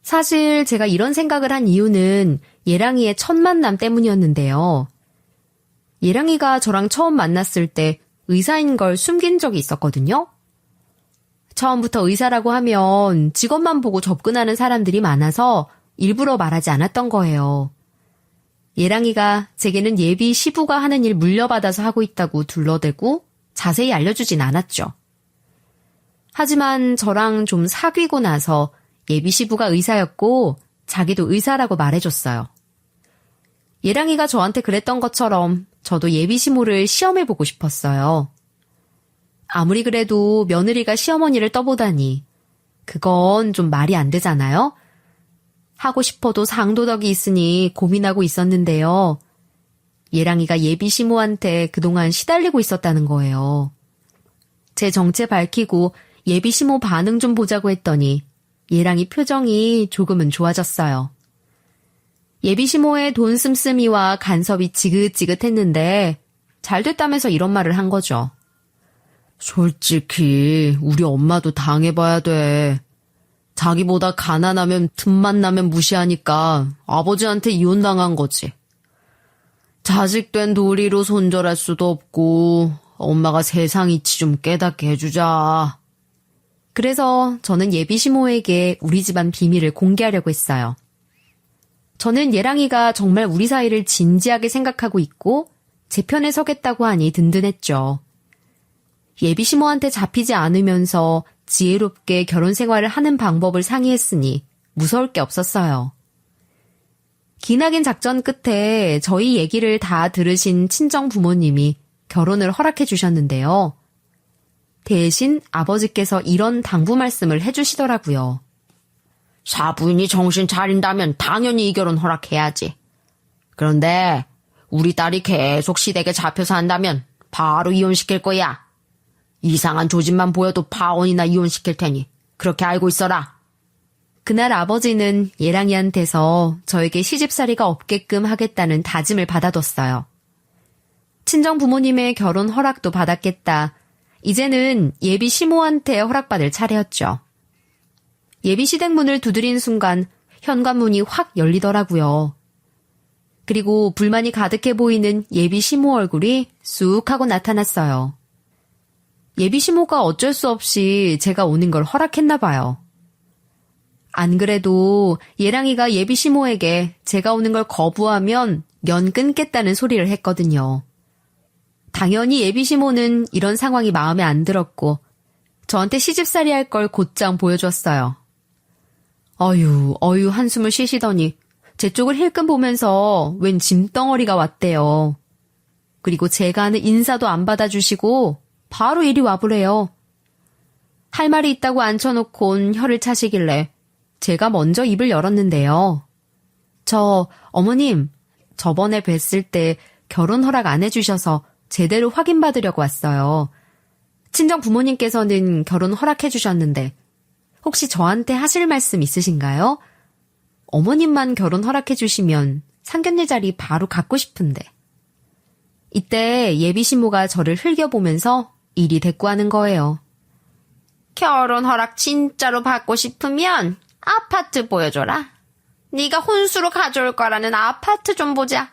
사실 제가 이런 생각을 한 이유는 예랑이의 첫 만남 때문이었는데요. 예랑이가 저랑 처음 만났을 때 의사인 걸 숨긴 적이 있었거든요. 처음부터 의사라고 하면 직업만 보고 접근하는 사람들이 많아서 일부러 말하지 않았던 거예요. 예랑이가 제게는 예비 시부가 하는 일 물려받아서 하고 있다고 둘러대고 자세히 알려주진 않았죠. 하지만 저랑 좀 사귀고 나서 예비 시부가 의사였고 자기도 의사라고 말해줬어요. 예랑이가 저한테 그랬던 것처럼 저도 예비 시모를 시험해보고 싶었어요. 아무리 그래도 며느리가 시어머니를 떠보다니 그건 좀 말이 안 되잖아요. 하고 싶어도 상도덕이 있으니 고민하고 있었는데요. 예랑이가 예비 시모한테 그동안 시달리고 있었다는 거예요. 제 정체 밝히고 예비 시모 반응 좀 보자고 했더니 예랑이 표정이 조금은 좋아졌어요. 예비 시모의 돈 씀씀이와 간섭이 지긋지긋했는데 잘 됐다면서 이런 말을 한 거죠. 솔직히 우리 엄마도 당해봐야 돼. 자기보다 가난하면 틈만 나면 무시하니까 아버지한테 이혼당한 거지. 자식된 도리로 손절할 수도 없고 엄마가 세상 이치 좀 깨닫게 해주자. 그래서 저는 예비 시모에게 우리 집안 비밀을 공개하려고 했어요. 저는 예랑이가 정말 우리 사이를 진지하게 생각하고 있고 제 편에 서겠다고 하니 든든했죠. 예비 시모한테 잡히지 않으면서 지혜롭게 결혼 생활을 하는 방법을 상의했으니 무서울 게 없었어요. 기나긴 작전 끝에 저희 얘기를 다 들으신 친정 부모님이 결혼을 허락해 주셨는데요. 대신 아버지께서 이런 당부 말씀을 해주시더라고요. 사부인이 정신 차린다면 당연히 이 결혼 허락해야지. 그런데 우리 딸이 계속 시댁에 잡혀서 한다면 바로 이혼시킬 거야. 이상한 조짐만 보여도 파혼이나 이혼시킬 테니 그렇게 알고 있어라. 그날 아버지는 예랑이한테서 저에게 시집살이가 없게끔 하겠다는 다짐을 받아뒀어요. 친정 부모님의 결혼 허락도 받았겠다. 이제는 예비 시모한테 허락받을 차례였죠. 예비 시댁 문을 두드린 순간 현관문이 확 열리더라고요. 그리고 불만이 가득해 보이는 예비 시모 얼굴이 쑥 하고 나타났어요. 예비 시모가 어쩔 수 없이 제가 오는 걸 허락했나 봐요. 안 그래도 예랑이가 예비 시모에게 제가 오는 걸 거부하면 연 끊겠다는 소리를 했거든요. 당연히 예비 시모는 이런 상황이 마음에 안 들었고 저한테 시집살이 할 걸 곧장 보여줬어요. 어휴 한숨을 쉬시더니 제 쪽을 힐끔 보면서 웬 짐덩어리가 왔대요. 그리고 제가 하는 인사도 안 받아주시고 바로 이리 와보래요. 할 말이 있다고 앉혀놓곤 혀를 차시길래 제가 먼저 입을 열었는데요. 어머님, 저번에 뵀을 때 결혼 허락 안 해주셔서 제대로 확인받으려고 왔어요. 친정 부모님께서는 결혼 허락해 주셨는데 혹시 저한테 하실 말씀 있으신가요? 어머님만 결혼 허락해 주시면 상견례 자리 바로 갖고 싶은데. 이때 예비 시모가 저를 흘겨보면서 이리 대꾸하는 거예요. 결혼 허락 진짜로 받고 싶으면 아파트 보여줘라. 네가 혼수로 가져올 거라는 아파트 좀 보자.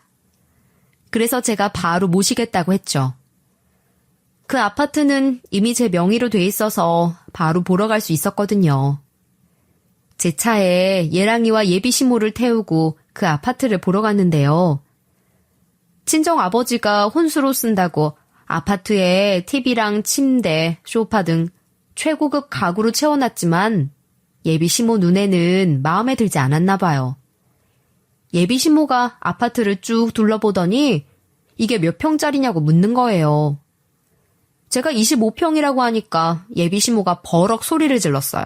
그래서 제가 바로 모시겠다고 했죠. 그 아파트는 이미 제 명의로 돼 있어서 바로 보러 갈 수 있었거든요. 제 차에 예랑이와 예비 시모를 태우고 그 아파트를 보러 갔는데요. 친정 아버지가 혼수로 쓴다고 아파트에 TV랑 침대, 소파 등 최고급 가구로 채워놨지만 예비 시모 눈에는 마음에 들지 않았나 봐요. 예비 시모가 아파트를 쭉 둘러보더니 이게 몇 평짜리냐고 묻는 거예요. 제가 25평이라고 하니까 예비 시모가 버럭 소리를 질렀어요.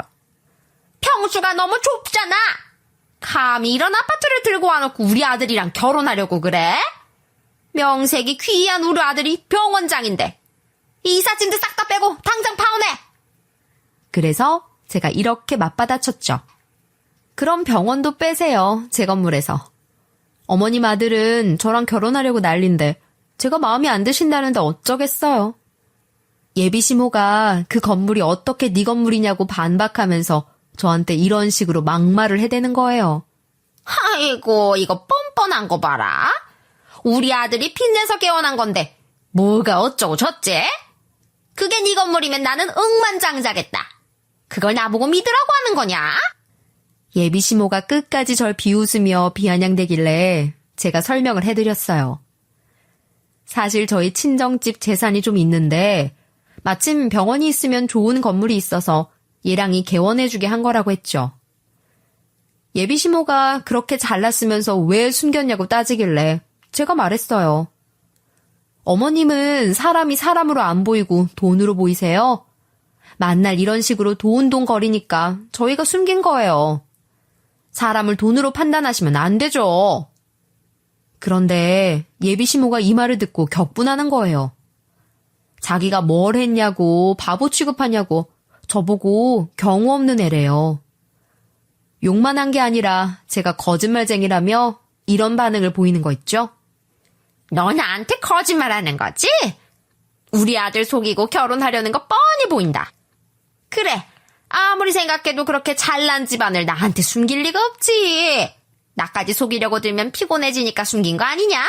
평수가 너무 좁잖아. 감히 이런 아파트를 들고 와놓고 우리 아들이랑 결혼하려고 그래? 명색이 귀한 우리 아들이 병원장인데 이삿짐도 싹 다 빼고 당장 파혼해. 그래서 제가 이렇게 맞받아쳤죠. 그럼 병원도 빼세요, 제 건물에서. 어머님 아들은 저랑 결혼하려고 난린데 제가 마음이 안 드신다는데 어쩌겠어요. 예비 시모가 그 건물이 어떻게 네 건물이냐고 반박하면서 저한테 이런 식으로 막말을 해대는 거예요. 아이고 이거 뻔뻔한 거 봐라. 우리 아들이 빚내서 개원한 건데 뭐가 어쩌고 저째? 그게 네 건물이면 나는 억만장자겠다. 그걸 나보고 믿으라고 하는 거냐? 예비 시모가 끝까지 절 비웃으며 비아냥대길래 제가 설명을 해드렸어요. 사실 저희 친정집 재산이 좀 있는데 마침 병원이 있으면 좋은 건물이 있어서 예랑이 개원해주게 한 거라고 했죠. 예비 시모가 그렇게 잘났으면서 왜 숨겼냐고 따지길래 제가 말했어요. 어머님은 사람이 사람으로 안 보이고 돈으로 보이세요? 만날 이런 식으로 도운동거리니까 저희가 숨긴 거예요. 사람을 돈으로 판단하시면 안 되죠. 그런데 예비 시모가 이 말을 듣고 격분하는 거예요. 자기가 뭘 했냐고 바보 취급하냐고 저보고 경우 없는 애래요. 욕만 한 게 아니라 제가 거짓말쟁이라며 이런 반응을 보이는 거 있죠? 너 나한테 거짓말하는 거지? 우리 아들 속이고 결혼하려는 거 뻔히 보인다. 그래, 아무리 생각해도 그렇게 잘난 집안을 나한테 숨길 리가 없지. 나까지 속이려고 들면 피곤해지니까 숨긴 거 아니냐?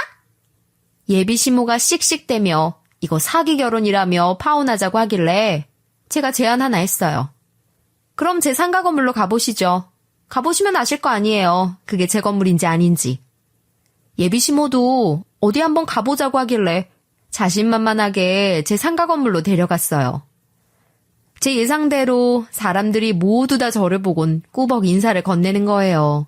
예비 시모가 씩씩대며 이거 사기 결혼이라며 파혼하자고 하길래 제가 제안 하나 했어요. 그럼 제 상가 건물로 가보시죠. 가보시면 아실 거 아니에요. 그게 제 건물인지 아닌지. 예비 시모도 어디 한번 가보자고 하길래 자신만만하게 제 상가 건물로 데려갔어요. 제 예상대로 사람들이 모두 다 저를 보곤 꾸벅 인사를 건네는 거예요.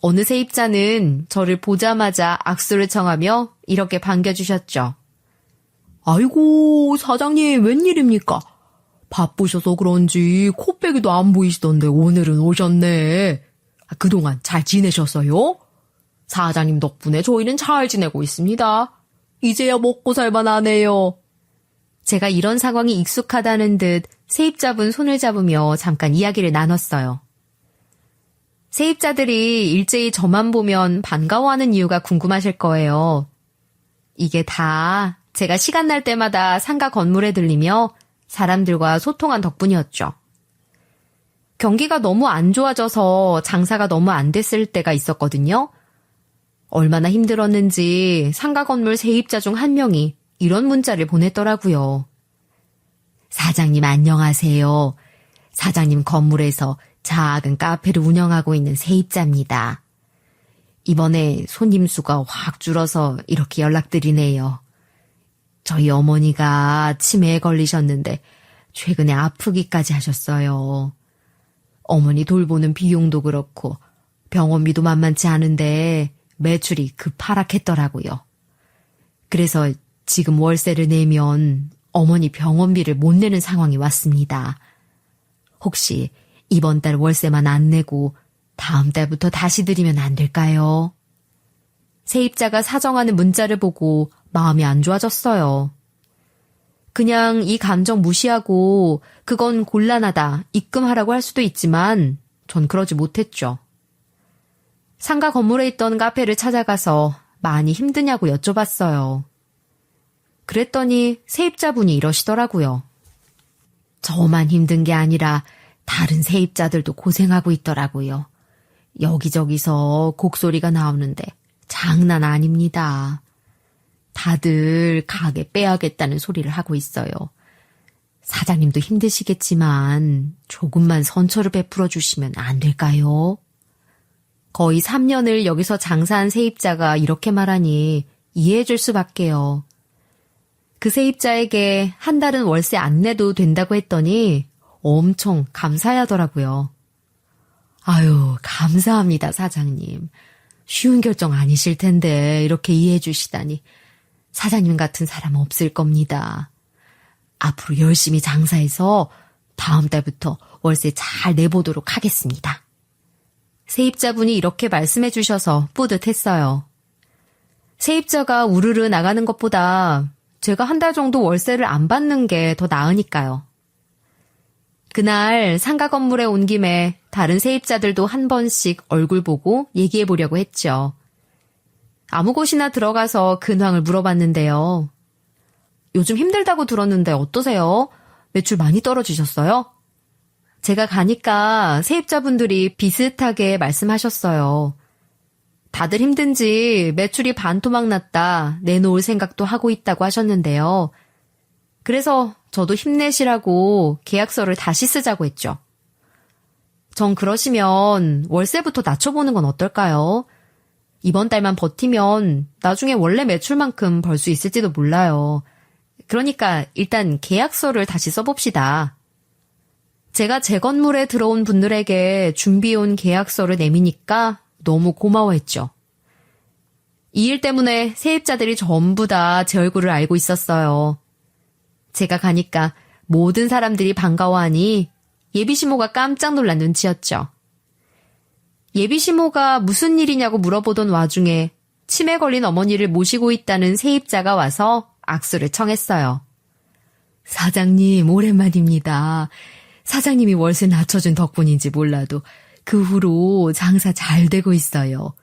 어느 세입자는 저를 보자마자 악수를 청하며 이렇게 반겨주셨죠. 아이고, 사장님, 웬일입니까? 바쁘셔서 그런지 코빼기도 안 보이시던데 오늘은 오셨네. 그동안 잘 지내셨어요? 사장님 덕분에 저희는 잘 지내고 있습니다. 이제야 먹고 살만하네요. 제가 이런 상황이 익숙하다는 듯 세입자분 손을 잡으며 잠깐 이야기를 나눴어요. 세입자들이 일제히 저만 보면 반가워하는 이유가 궁금하실 거예요. 이게 다 제가 시간 날 때마다 상가 건물에 들리며 사람들과 소통한 덕분이었죠. 경기가 너무 안 좋아져서 장사가 너무 안 됐을 때가 있었거든요. 얼마나 힘들었는지 상가 건물 세입자 중 한 명이 이런 문자를 보냈더라고요. 사장님 안녕하세요. 사장님 건물에서 작은 카페를 운영하고 있는 세입자입니다. 이번에 손님 수가 확 줄어서 이렇게 연락드리네요. 저희 어머니가 치매에 걸리셨는데 최근에 아프기까지 하셨어요. 어머니 돌보는 비용도 그렇고 병원비도 만만치 않은데 매출이 급 하락했더라고요. 그래서 지금 월세를 내면 어머니 병원비를 못 내는 상황이 왔습니다. 혹시 이번 달 월세만 안 내고 다음 달부터 다시 드리면 안 될까요? 세입자가 사정하는 문자를 보고 마음이 안 좋아졌어요. 그냥 이 감정 무시하고 그건 곤란하다, 입금하라고 할 수도 있지만 전 그러지 못했죠. 상가 건물에 있던 카페를 찾아가서 많이 힘드냐고 여쭤봤어요. 그랬더니 세입자분이 이러시더라고요. 저만 힘든 게 아니라 다른 세입자들도 고생하고 있더라고요. 여기저기서 곡소리가 나오는데 장난 아닙니다. 다들 가게 빼야겠다는 소리를 하고 있어요. 사장님도 힘드시겠지만 조금만 선처를 베풀어 주시면 안 될까요? 거의 3년을 여기서 장사한 세입자가 이렇게 말하니 이해해 줄 수밖에요. 그 세입자에게 한 달은 월세 안 내도 된다고 했더니 엄청 감사해하더라고요. 아유, 감사합니다, 사장님. 쉬운 결정 아니실 텐데 이렇게 이해해 주시다니. 사장님 같은 사람 없을 겁니다. 앞으로 열심히 장사해서 다음 달부터 월세 잘 내보도록 하겠습니다. 세입자분이 이렇게 말씀해 주셔서 뿌듯했어요. 세입자가 우르르 나가는 것보다 제가 한 달 정도 월세를 안 받는 게 더 나으니까요. 그날 상가 건물에 온 김에 다른 세입자들도 한 번씩 얼굴 보고 얘기해 보려고 했죠. 아무 곳이나 들어가서 근황을 물어봤는데요. 요즘 힘들다고 들었는데 어떠세요? 매출 많이 떨어지셨어요? 제가 가니까 세입자분들이 비슷하게 말씀하셨어요. 다들 힘든지 매출이 반토막 났다, 내놓을 생각도 하고 있다고 하셨는데요. 그래서 저도 힘내시라고 계약서를 다시 쓰자고 했죠. 전 그러시면 월세부터 낮춰보는 건 어떨까요? 이번 달만 버티면 나중에 원래 매출만큼 벌 수 있을지도 몰라요. 그러니까 일단 계약서를 다시 써봅시다. 제가 제 건물에 들어온 분들에게 준비해온 계약서를 내미니까 너무 고마워했죠. 이 일 때문에 세입자들이 전부 다 제 얼굴을 알고 있었어요. 제가 가니까 모든 사람들이 반가워하니 예비시모가 깜짝 놀란 눈치였죠. 예비시모가 무슨 일이냐고 물어보던 와중에 치매 걸린 어머니를 모시고 있다는 세입자가 와서 악수를 청했어요. 사장님, 오랜만입니다. 사장님이 월세 낮춰준 덕분인지 몰라도 그 후로 장사 잘 되고 있어요.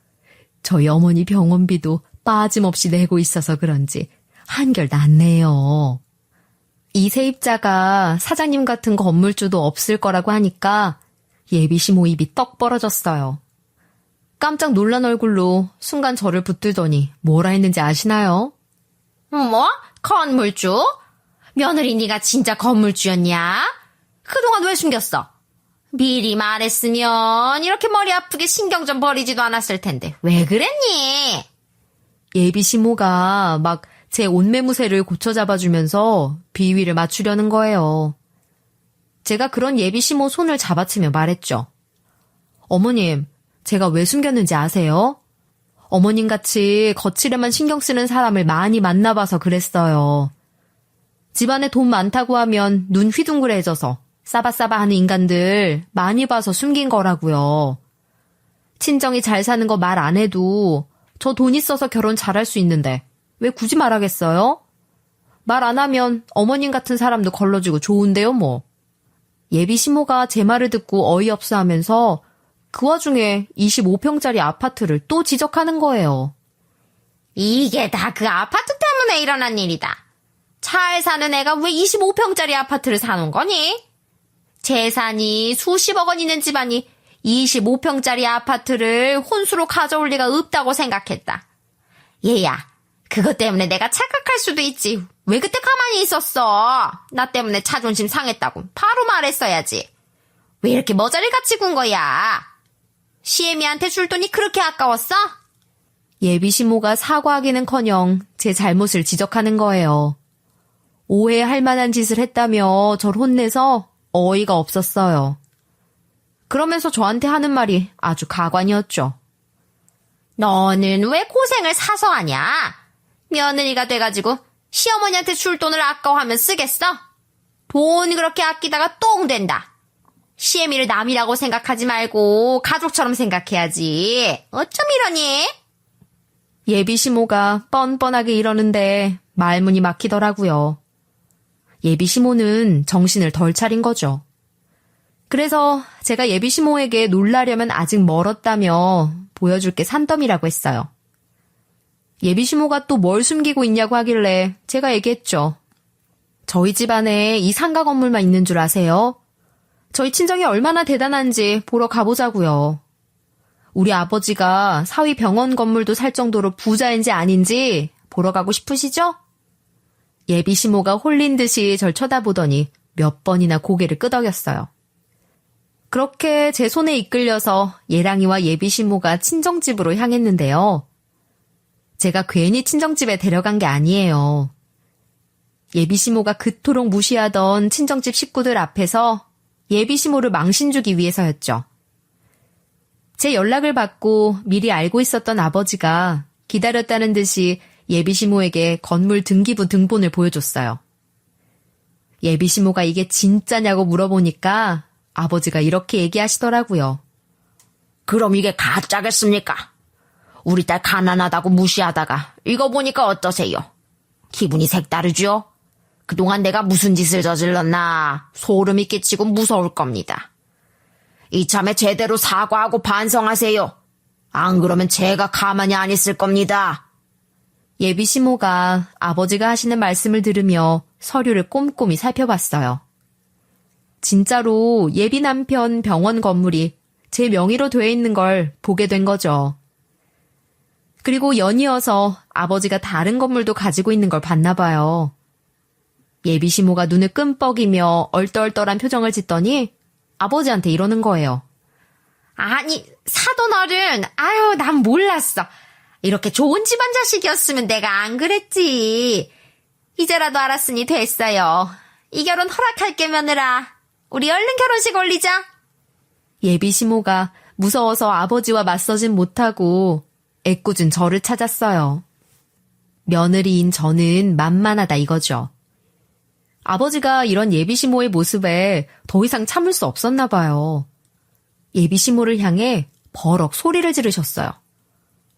저희 어머니 병원비도 빠짐없이 내고 있어서 그런지 한결 낫네요. 이 세입자가 사장님 같은 건물주도 없을 거라고 하니까 예비시모 입이 떡 벌어졌어요. 깜짝 놀란 얼굴로 순간 저를 붙들더니 뭐라 했는지 아시나요? 뭐? 건물주? 며느리 네가 진짜 건물주였냐? 그동안 왜 숨겼어? 미리 말했으면 이렇게 머리 아프게 신경 좀 버리지도 않았을 텐데 왜 그랬니? 예비시모가 막 제 옷매무새를 고쳐 잡아주면서 비위를 맞추려는 거예요. 제가 그런 예비시모 손을 잡아치며 말했죠. 어머님, 제가 왜 숨겼는지 아세요? 어머님같이 거칠에만 신경 쓰는 사람을 많이 만나봐서 그랬어요. 집안에 돈 많다고 하면 눈 휘둥그레져서 싸바싸바 하는 인간들 많이 봐서 숨긴 거라고요. 친정이 잘 사는 거 말 안 해도 저 돈 있어서 결혼 잘할 수 있는데 왜 굳이 말하겠어요? 말 안 하면 어머님 같은 사람도 걸러지고 좋은데요, 뭐. 예비시모가 제 말을 듣고 어이없어 하면서 그 와중에 25평짜리 아파트를 또 지적하는 거예요. 이게 다 그 아파트 때문에 일어난 일이다. 잘 사는 애가 왜 25평짜리 아파트를 사는 거니? 재산이 수십억 원 있는 집안이 25평짜리 아파트를 혼수로 가져올 리가 없다고 생각했다. 얘야, 그것 때문에 내가 착각할 수도 있지. 왜 그때 가만히 있었어? 나 때문에 자존심 상했다고 바로 말했어야지. 왜 이렇게 머저리같이 군 거야? 시애미한테 줄 돈이 그렇게 아까웠어? 예비시모가 사과하기는커녕 제 잘못을 지적하는 거예요. 오해할 만한 짓을 했다며 절 혼내서 어이가 없었어요. 그러면서 저한테 하는 말이 아주 가관이었죠. 너는 왜 고생을 사서 하냐? 며느리가 돼가지고 시어머니한테 줄 돈을 아까워하면 쓰겠어? 돈 그렇게 아끼다가 똥 된다. 시애미를 남이라고 생각하지 말고 가족처럼 생각해야지. 어쩜 이러니? 예비시모가 뻔뻔하게 이러는데 말문이 막히더라고요. 예비시모는 정신을 덜 차린 거죠. 그래서 제가 예비시모에게 놀라려면 아직 멀었다며 보여줄 게 산더미라고 했어요. 예비시모가 또 뭘 숨기고 있냐고 하길래 제가 얘기했죠. 저희 집안에 이 상가 건물만 있는 줄 아세요? 저희 친정이 얼마나 대단한지 보러 가보자고요. 우리 아버지가 사위 병원 건물도 살 정도로 부자인지 아닌지 보러 가고 싶으시죠? 예비시모가 홀린 듯이 절 쳐다보더니 몇 번이나 고개를 끄덕였어요. 그렇게 제 손에 이끌려서 예랑이와 예비시모가 친정집으로 향했는데요. 제가 괜히 친정집에 데려간 게 아니에요. 예비시모가 그토록 무시하던 친정집 식구들 앞에서 예비시모를 망신 주기 위해서였죠. 제 연락을 받고 미리 알고 있었던 아버지가 기다렸다는 듯이 예비시모에게 건물 등기부 등본을 보여줬어요. 예비시모가 이게 진짜냐고 물어보니까 아버지가 이렇게 얘기하시더라고요. 그럼 이게 가짜겠습니까? 우리 딸 가난하다고 무시하다가 이거 보니까 어떠세요? 기분이 색다르죠? 그동안 내가 무슨 짓을 저질렀나 소름이 끼치고 무서울 겁니다. 이참에 제대로 사과하고 반성하세요. 안 그러면 제가 가만히 안 있을 겁니다. 예비시모가 아버지가 하시는 말씀을 들으며 서류를 꼼꼼히 살펴봤어요. 진짜로 예비 남편 병원 건물이 제 명의로 돼 있는 걸 보게 된 거죠. 그리고 연이어서 아버지가 다른 건물도 가지고 있는 걸 봤나 봐요. 예비시모가 눈을 끔뻑이며 얼떨떨한 표정을 짓더니 아버지한테 이러는 거예요. 아니, 사돈어른, 아유, 난 몰랐어. 이렇게 좋은 집안 자식이었으면 내가 안 그랬지. 이제라도 알았으니 됐어요. 이 결혼 허락할게, 며느라. 우리 얼른 결혼식 올리자. 예비시모가 무서워서 아버지와 맞서진 못하고 애꿎은 저를 찾았어요. 며느리인 저는 만만하다 이거죠. 아버지가 이런 예비시모의 모습에 더 이상 참을 수 없었나 봐요. 예비시모를 향해 버럭 소리를 지르셨어요.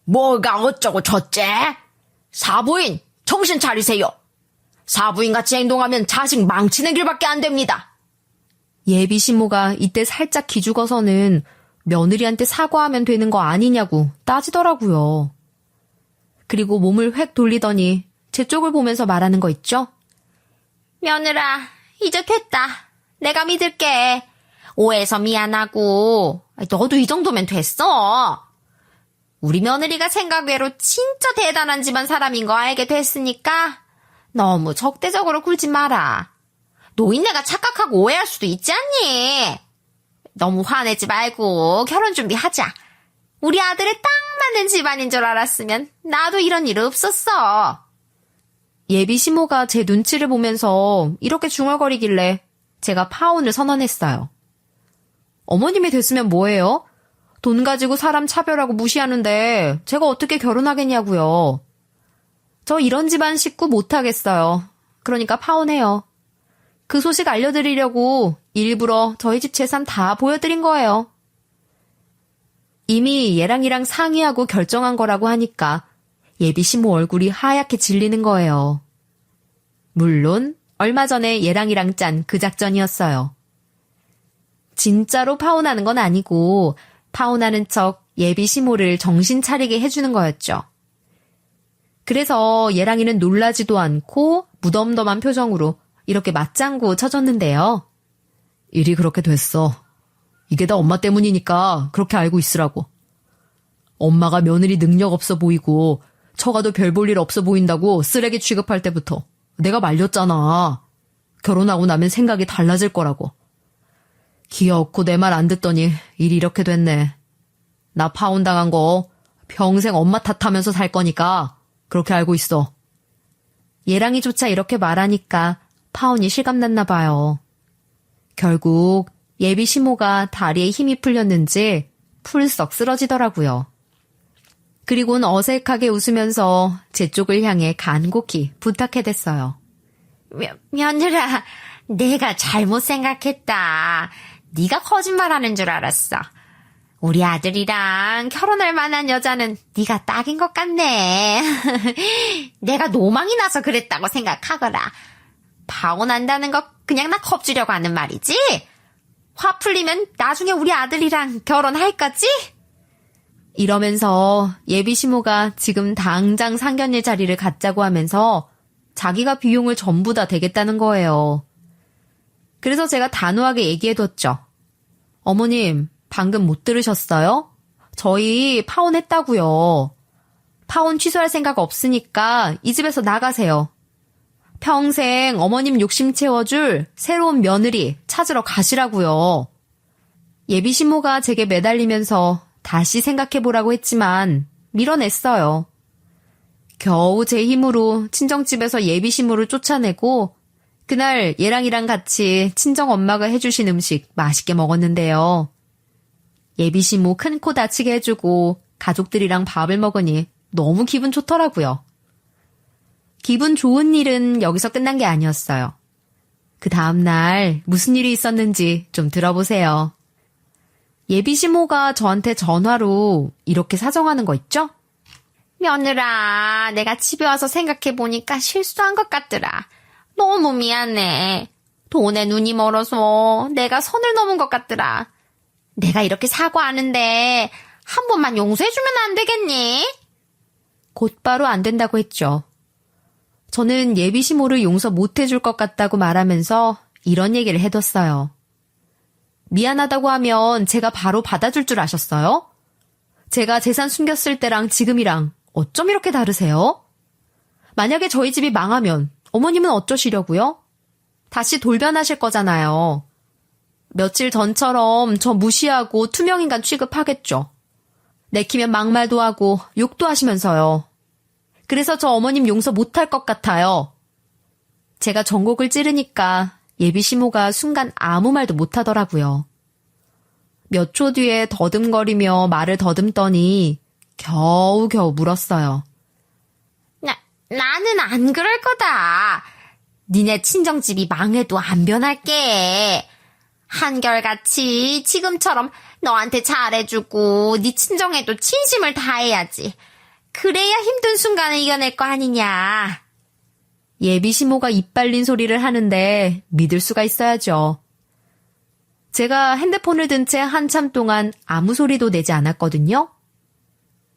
뭐가 어쩌고 저째? 사부인, 정신 차리세요. 사부인같이 행동하면 자식 망치는 길밖에 안 됩니다. 예비 시모가 이때 살짝 기죽어서는 며느리한테 사과하면 되는 거 아니냐고 따지더라고요. 그리고 몸을 획 돌리더니 제 쪽을 보면서 말하는 거 있죠? 며느라, 이제 됐다. 내가 믿을게. 오해해서 미안하고. 너도 이 정도면 됐어. 우리 며느리가 생각 외로 진짜 대단한 집안 사람인 거 알게 됐으니까 너무 적대적으로 굴지 마라. 노인네가 착각하고 오해할 수도 있지 않니? 너무 화내지 말고 결혼 준비하자. 우리 아들에 딱 맞는 집안인 줄 알았으면 나도 이런 일 없었어. 예비 시모가 제 눈치를 보면서 이렇게 중얼거리길래 제가 파혼을 선언했어요. 어머님이 됐으면 뭐해요? 돈 가지고 사람 차별하고 무시하는데 제가 어떻게 결혼하겠냐고요. 저 이런 집안 식구 못하겠어요. 그러니까 파혼해요. 그 소식 알려드리려고 일부러 저희 집 재산 다 보여드린 거예요. 이미 얘랑이랑 상의하고 결정한 거라고 하니까 예비 시모 얼굴이 하얗게 질리는 거예요. 물론 얼마 전에 얘랑이랑 짠 그 작전이었어요. 진짜로 파혼하는 건 아니고 파혼하는 척 예비 시모를 정신 차리게 해주는 거였죠. 그래서 얘랑이는 놀라지도 않고 무덤덤한 표정으로 이렇게 맞장구 쳐줬는데요. 일이 그렇게 됐어. 이게 다 엄마 때문이니까 그렇게 알고 있으라고. 엄마가 며느리 능력 없어 보이고 처가도 별 볼 일 없어 보인다고 쓰레기 취급할 때부터 내가 말렸잖아. 결혼하고 나면 생각이 달라질 거라고. 귀엽고 내 말 안 듣더니 일이 이렇게 됐네. 나 파혼 당한 거 평생 엄마 탓하면서 살 거니까 그렇게 알고 있어. 얘랑이조차 이렇게 말하니까 파혼이 실감났나 봐요. 결국 예비 시모가 다리에 힘이 풀렸는지 풀썩 쓰러지더라고요. 그리고는 어색하게 웃으면서 제 쪽을 향해 간곡히 부탁해댔어요. 며느라, 내가 잘못 생각했다. 네가 거짓말하는 줄 알았어. 우리 아들이랑 결혼할 만한 여자는 네가 딱인 것 같네. 내가 노망이 나서 그랬다고 생각하거라. 파혼한다는 거 그냥 나 겁주려고 하는 말이지? 화 풀리면 나중에 우리 아들이랑 결혼할 거지? 이러면서 예비 시모가 지금 당장 상견례 자리를 갖자고 하면서 자기가 비용을 전부 다 대겠다는 거예요. 그래서 제가 단호하게 얘기해뒀죠. 어머님, 방금 못 들으셨어요? 저희 파혼했다고요. 파혼 취소할 생각 없으니까 이 집에서 나가세요. 평생 어머님 욕심 채워줄 새로운 며느리 찾으러 가시라고요. 예비 시모가 제게 매달리면서 다시 생각해보라고 했지만 밀어냈어요. 겨우 제 힘으로 친정집에서 예비 시모를 쫓아내고 그날 얘랑이랑 같이 친정엄마가 해주신 음식 맛있게 먹었는데요. 예비 시모 큰 코 다치게 해주고 가족들이랑 밥을 먹으니 너무 기분 좋더라고요. 기분 좋은 일은 여기서 끝난 게 아니었어요. 그 다음날 무슨 일이 있었는지 좀 들어보세요. 예비 시모가 저한테 전화로 이렇게 사정하는 거 있죠? 며느라, 내가 집에 와서 생각해보니까 실수한 것 같더라. 너무 미안해. 돈에 눈이 멀어서 내가 선을 넘은 것 같더라. 내가 이렇게 사과하는데 한 번만 용서해주면 안 되겠니? 곧바로 안 된다고 했죠. 저는 예비 시모를 용서 못 해줄 것 같다고 말하면서 이런 얘기를 해뒀어요. 미안하다고 하면 제가 바로 받아줄 줄 아셨어요? 제가 재산 숨겼을 때랑 지금이랑 어쩜 이렇게 다르세요? 만약에 저희 집이 망하면 어머님은 어쩌시려고요? 다시 돌변하실 거잖아요. 며칠 전처럼 저 무시하고 투명인간 취급하겠죠. 내키면 막말도 하고 욕도 하시면서요. 그래서 저 어머님 용서 못할 것 같아요. 제가 전곡을 찌르니까 예비 시모가 순간 아무 말도 못하더라고요. 몇 초 뒤에 더듬거리며 말을 더듬더니 겨우겨우 물었어요. 나는 안 그럴 거다. 니네 친정집이 망해도 안 변할게. 한결같이 지금처럼 너한테 잘해주고 네 친정에도 진심을 다해야지. 그래야 힘든 순간을 이겨낼 거 아니냐. 예비 시모가 입 발린 소리를 하는데 믿을 수가 있어야죠. 제가 핸드폰을 든 채 한참 동안 아무 소리도 내지 않았거든요.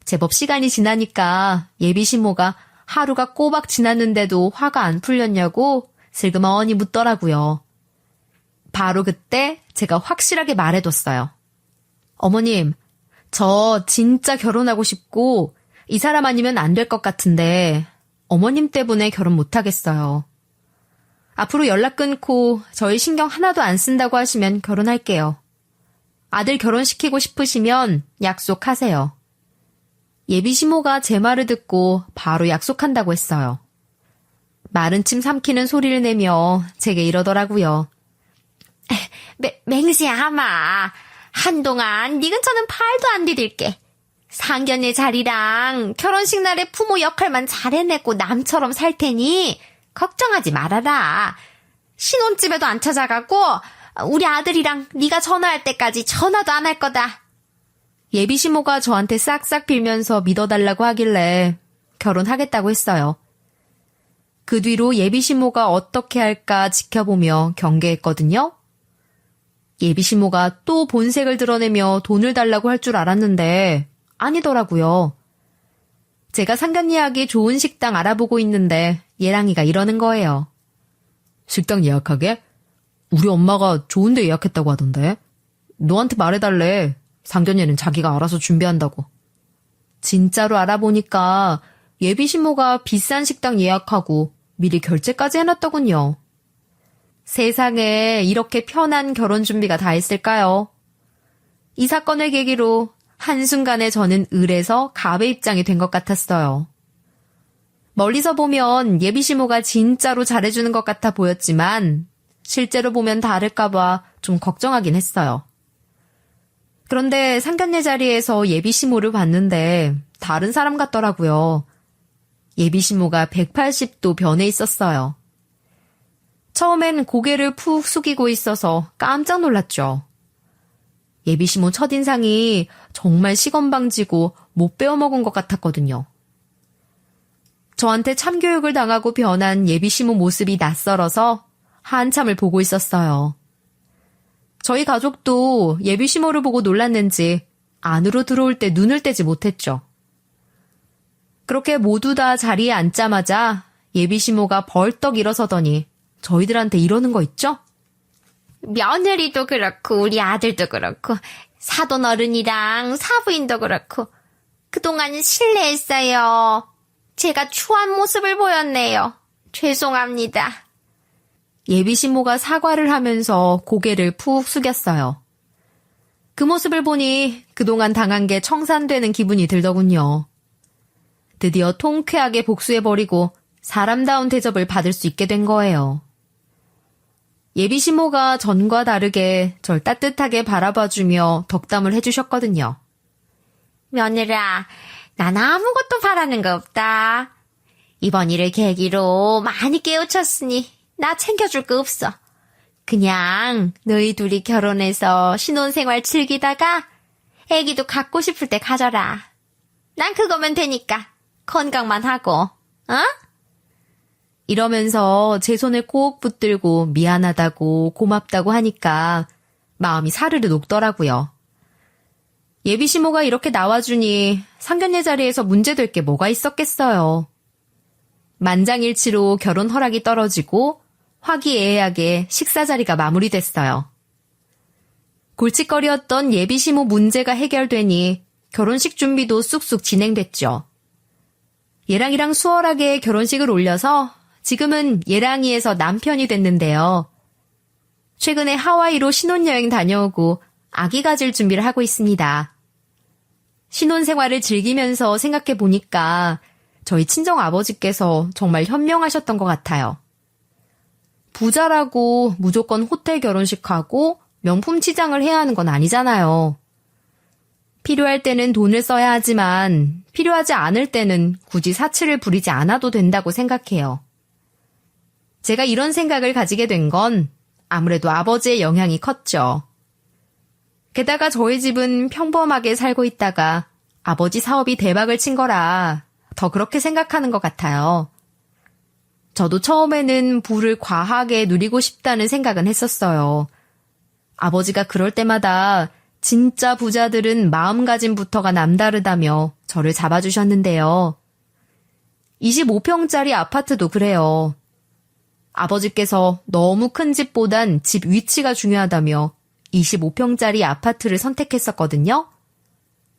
제법 시간이 지나니까 예비 시모가 하루가 꼬박 지났는데도 화가 안 풀렸냐고 슬그머니 묻더라고요. 바로 그때 제가 확실하게 말해뒀어요. 어머님, 저 진짜 결혼하고 싶고 이 사람 아니면 안 될 것 같은데 어머님 때문에 결혼 못하겠어요. 앞으로 연락 끊고 저희 신경 하나도 안 쓴다고 하시면 결혼할게요. 아들 결혼시키고 싶으시면 약속하세요. 예비 시모가 제 말을 듣고 바로 약속한다고 했어요. 마른 침 삼키는 소리를 내며 제게 이러더라고요. 맹세야 아마 한동안 네 근처는 팔도 안 디딜게. 상견례 자리랑 결혼식 날에 부모 역할만 잘 해내고 남처럼 살 테니 걱정하지 말아라. 신혼집에도 안 찾아가고 우리 아들이랑 네가 전화할 때까지 전화도 안 할 거다. 예비 시모가 저한테 싹싹 빌면서 믿어달라고 하길래 결혼하겠다고 했어요. 그 뒤로 예비 시모가 어떻게 할까 지켜보며 경계했거든요. 예비 시모가 또 본색을 드러내며 돈을 달라고 할 줄 알았는데 아니더라고요. 제가 상견례하기 좋은 식당 알아보고 있는데 예랑이가 이러는 거예요. 식당 예약하게? 우리 엄마가 좋은데 예약했다고 하던데. 너한테 말해달래. 상견례는 자기가 알아서 준비한다고. 진짜로 알아보니까 예비 시모가 비싼 식당 예약하고 미리 결제까지 해놨더군요. 세상에 이렇게 편한 결혼 준비가 다 있을까요? 이 사건을 계기로 한순간에 저는 을에서 갑의 입장이 된 것 같았어요. 멀리서 보면 예비 시모가 진짜로 잘해주는 것 같아 보였지만 실제로 보면 다를까봐 좀 걱정하긴 했어요. 그런데 상견례 자리에서 예비 시모를 봤는데 다른 사람 같더라고요. 예비 시모가 180도 변해 있었어요. 처음엔 고개를 푹 숙이고 있어서 깜짝 놀랐죠. 예비 시모 첫인상이 정말 시건방지고 못 배워먹은 것 같았거든요. 저한테 참교육을 당하고 변한 예비 시모 모습이 낯설어서 한참을 보고 있었어요. 저희 가족도 예비 시모를 보고 놀랐는지 안으로 들어올 때 눈을 떼지 못했죠. 그렇게 모두 다 자리에 앉자마자 예비 시모가 벌떡 일어서더니 저희들한테 이러는 거 있죠? 며느리도 그렇고 우리 아들도 그렇고 사돈 어른이랑 사부인도 그렇고 그동안 실례했어요. 제가 추한 모습을 보였네요. 죄송합니다. 예비 시모가 사과를 하면서 고개를 푹 숙였어요. 그 모습을 보니 그동안 당한 게 청산되는 기분이 들더군요. 드디어 통쾌하게 복수해버리고 사람다운 대접을 받을 수 있게 된 거예요. 예비 시모가 전과 다르게 절 따뜻하게 바라봐주며 덕담을 해주셨거든요. 며느라, 난 아무것도 바라는 거 없다. 이번 일을 계기로 많이 깨우쳤으니 나 챙겨줄 거 없어. 그냥 너희 둘이 결혼해서 신혼생활 즐기다가 애기도 갖고 싶을 때 가져라. 난 그거면 되니까 건강만 하고, 어? 이러면서 제 손을 꼭 붙들고 미안하다고 고맙다고 하니까 마음이 사르르 녹더라고요. 예비 시모가 이렇게 나와주니 상견례 자리에서 문제될 게 뭐가 있었겠어요. 만장일치로 결혼 허락이 떨어지고 화기애애하게 식사 자리가 마무리됐어요. 골칫거리였던 예비 시모 문제가 해결되니 결혼식 준비도 쑥쑥 진행됐죠. 예랑이랑 수월하게 결혼식을 올려서 지금은 예랑이에서 남편이 됐는데요. 최근에 하와이로 신혼여행 다녀오고 아기 가질 준비를 하고 있습니다. 신혼생활을 즐기면서 생각해 보니까 저희 친정아버지께서 정말 현명하셨던 것 같아요. 부자라고 무조건 호텔 결혼식하고 명품 치장을 해야 하는 건 아니잖아요. 필요할 때는 돈을 써야 하지만 필요하지 않을 때는 굳이 사치를 부리지 않아도 된다고 생각해요. 제가 이런 생각을 가지게 된 건 아무래도 아버지의 영향이 컸죠. 게다가 저희 집은 평범하게 살고 있다가 아버지 사업이 대박을 친 거라 더 그렇게 생각하는 것 같아요. 저도 처음에는 부를 과하게 누리고 싶다는 생각은 했었어요. 아버지가 그럴 때마다 진짜 부자들은 마음가짐부터가 남다르다며 저를 잡아주셨는데요. 25평짜리 아파트도 그래요. 아버지께서 너무 큰 집보단 집 위치가 중요하다며 25평짜리 아파트를 선택했었거든요.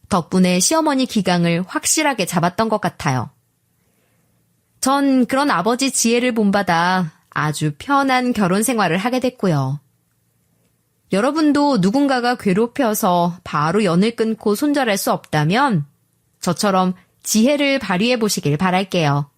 덕분에 시어머니 기강을 확실하게 잡았던 것 같아요. 전 그런 아버지 지혜를 본받아 아주 편한 결혼 생활을 하게 됐고요. 여러분도 누군가가 괴롭혀서 바로 연을 끊고 손절할 수 없다면 저처럼 지혜를 발휘해 보시길 바랄게요.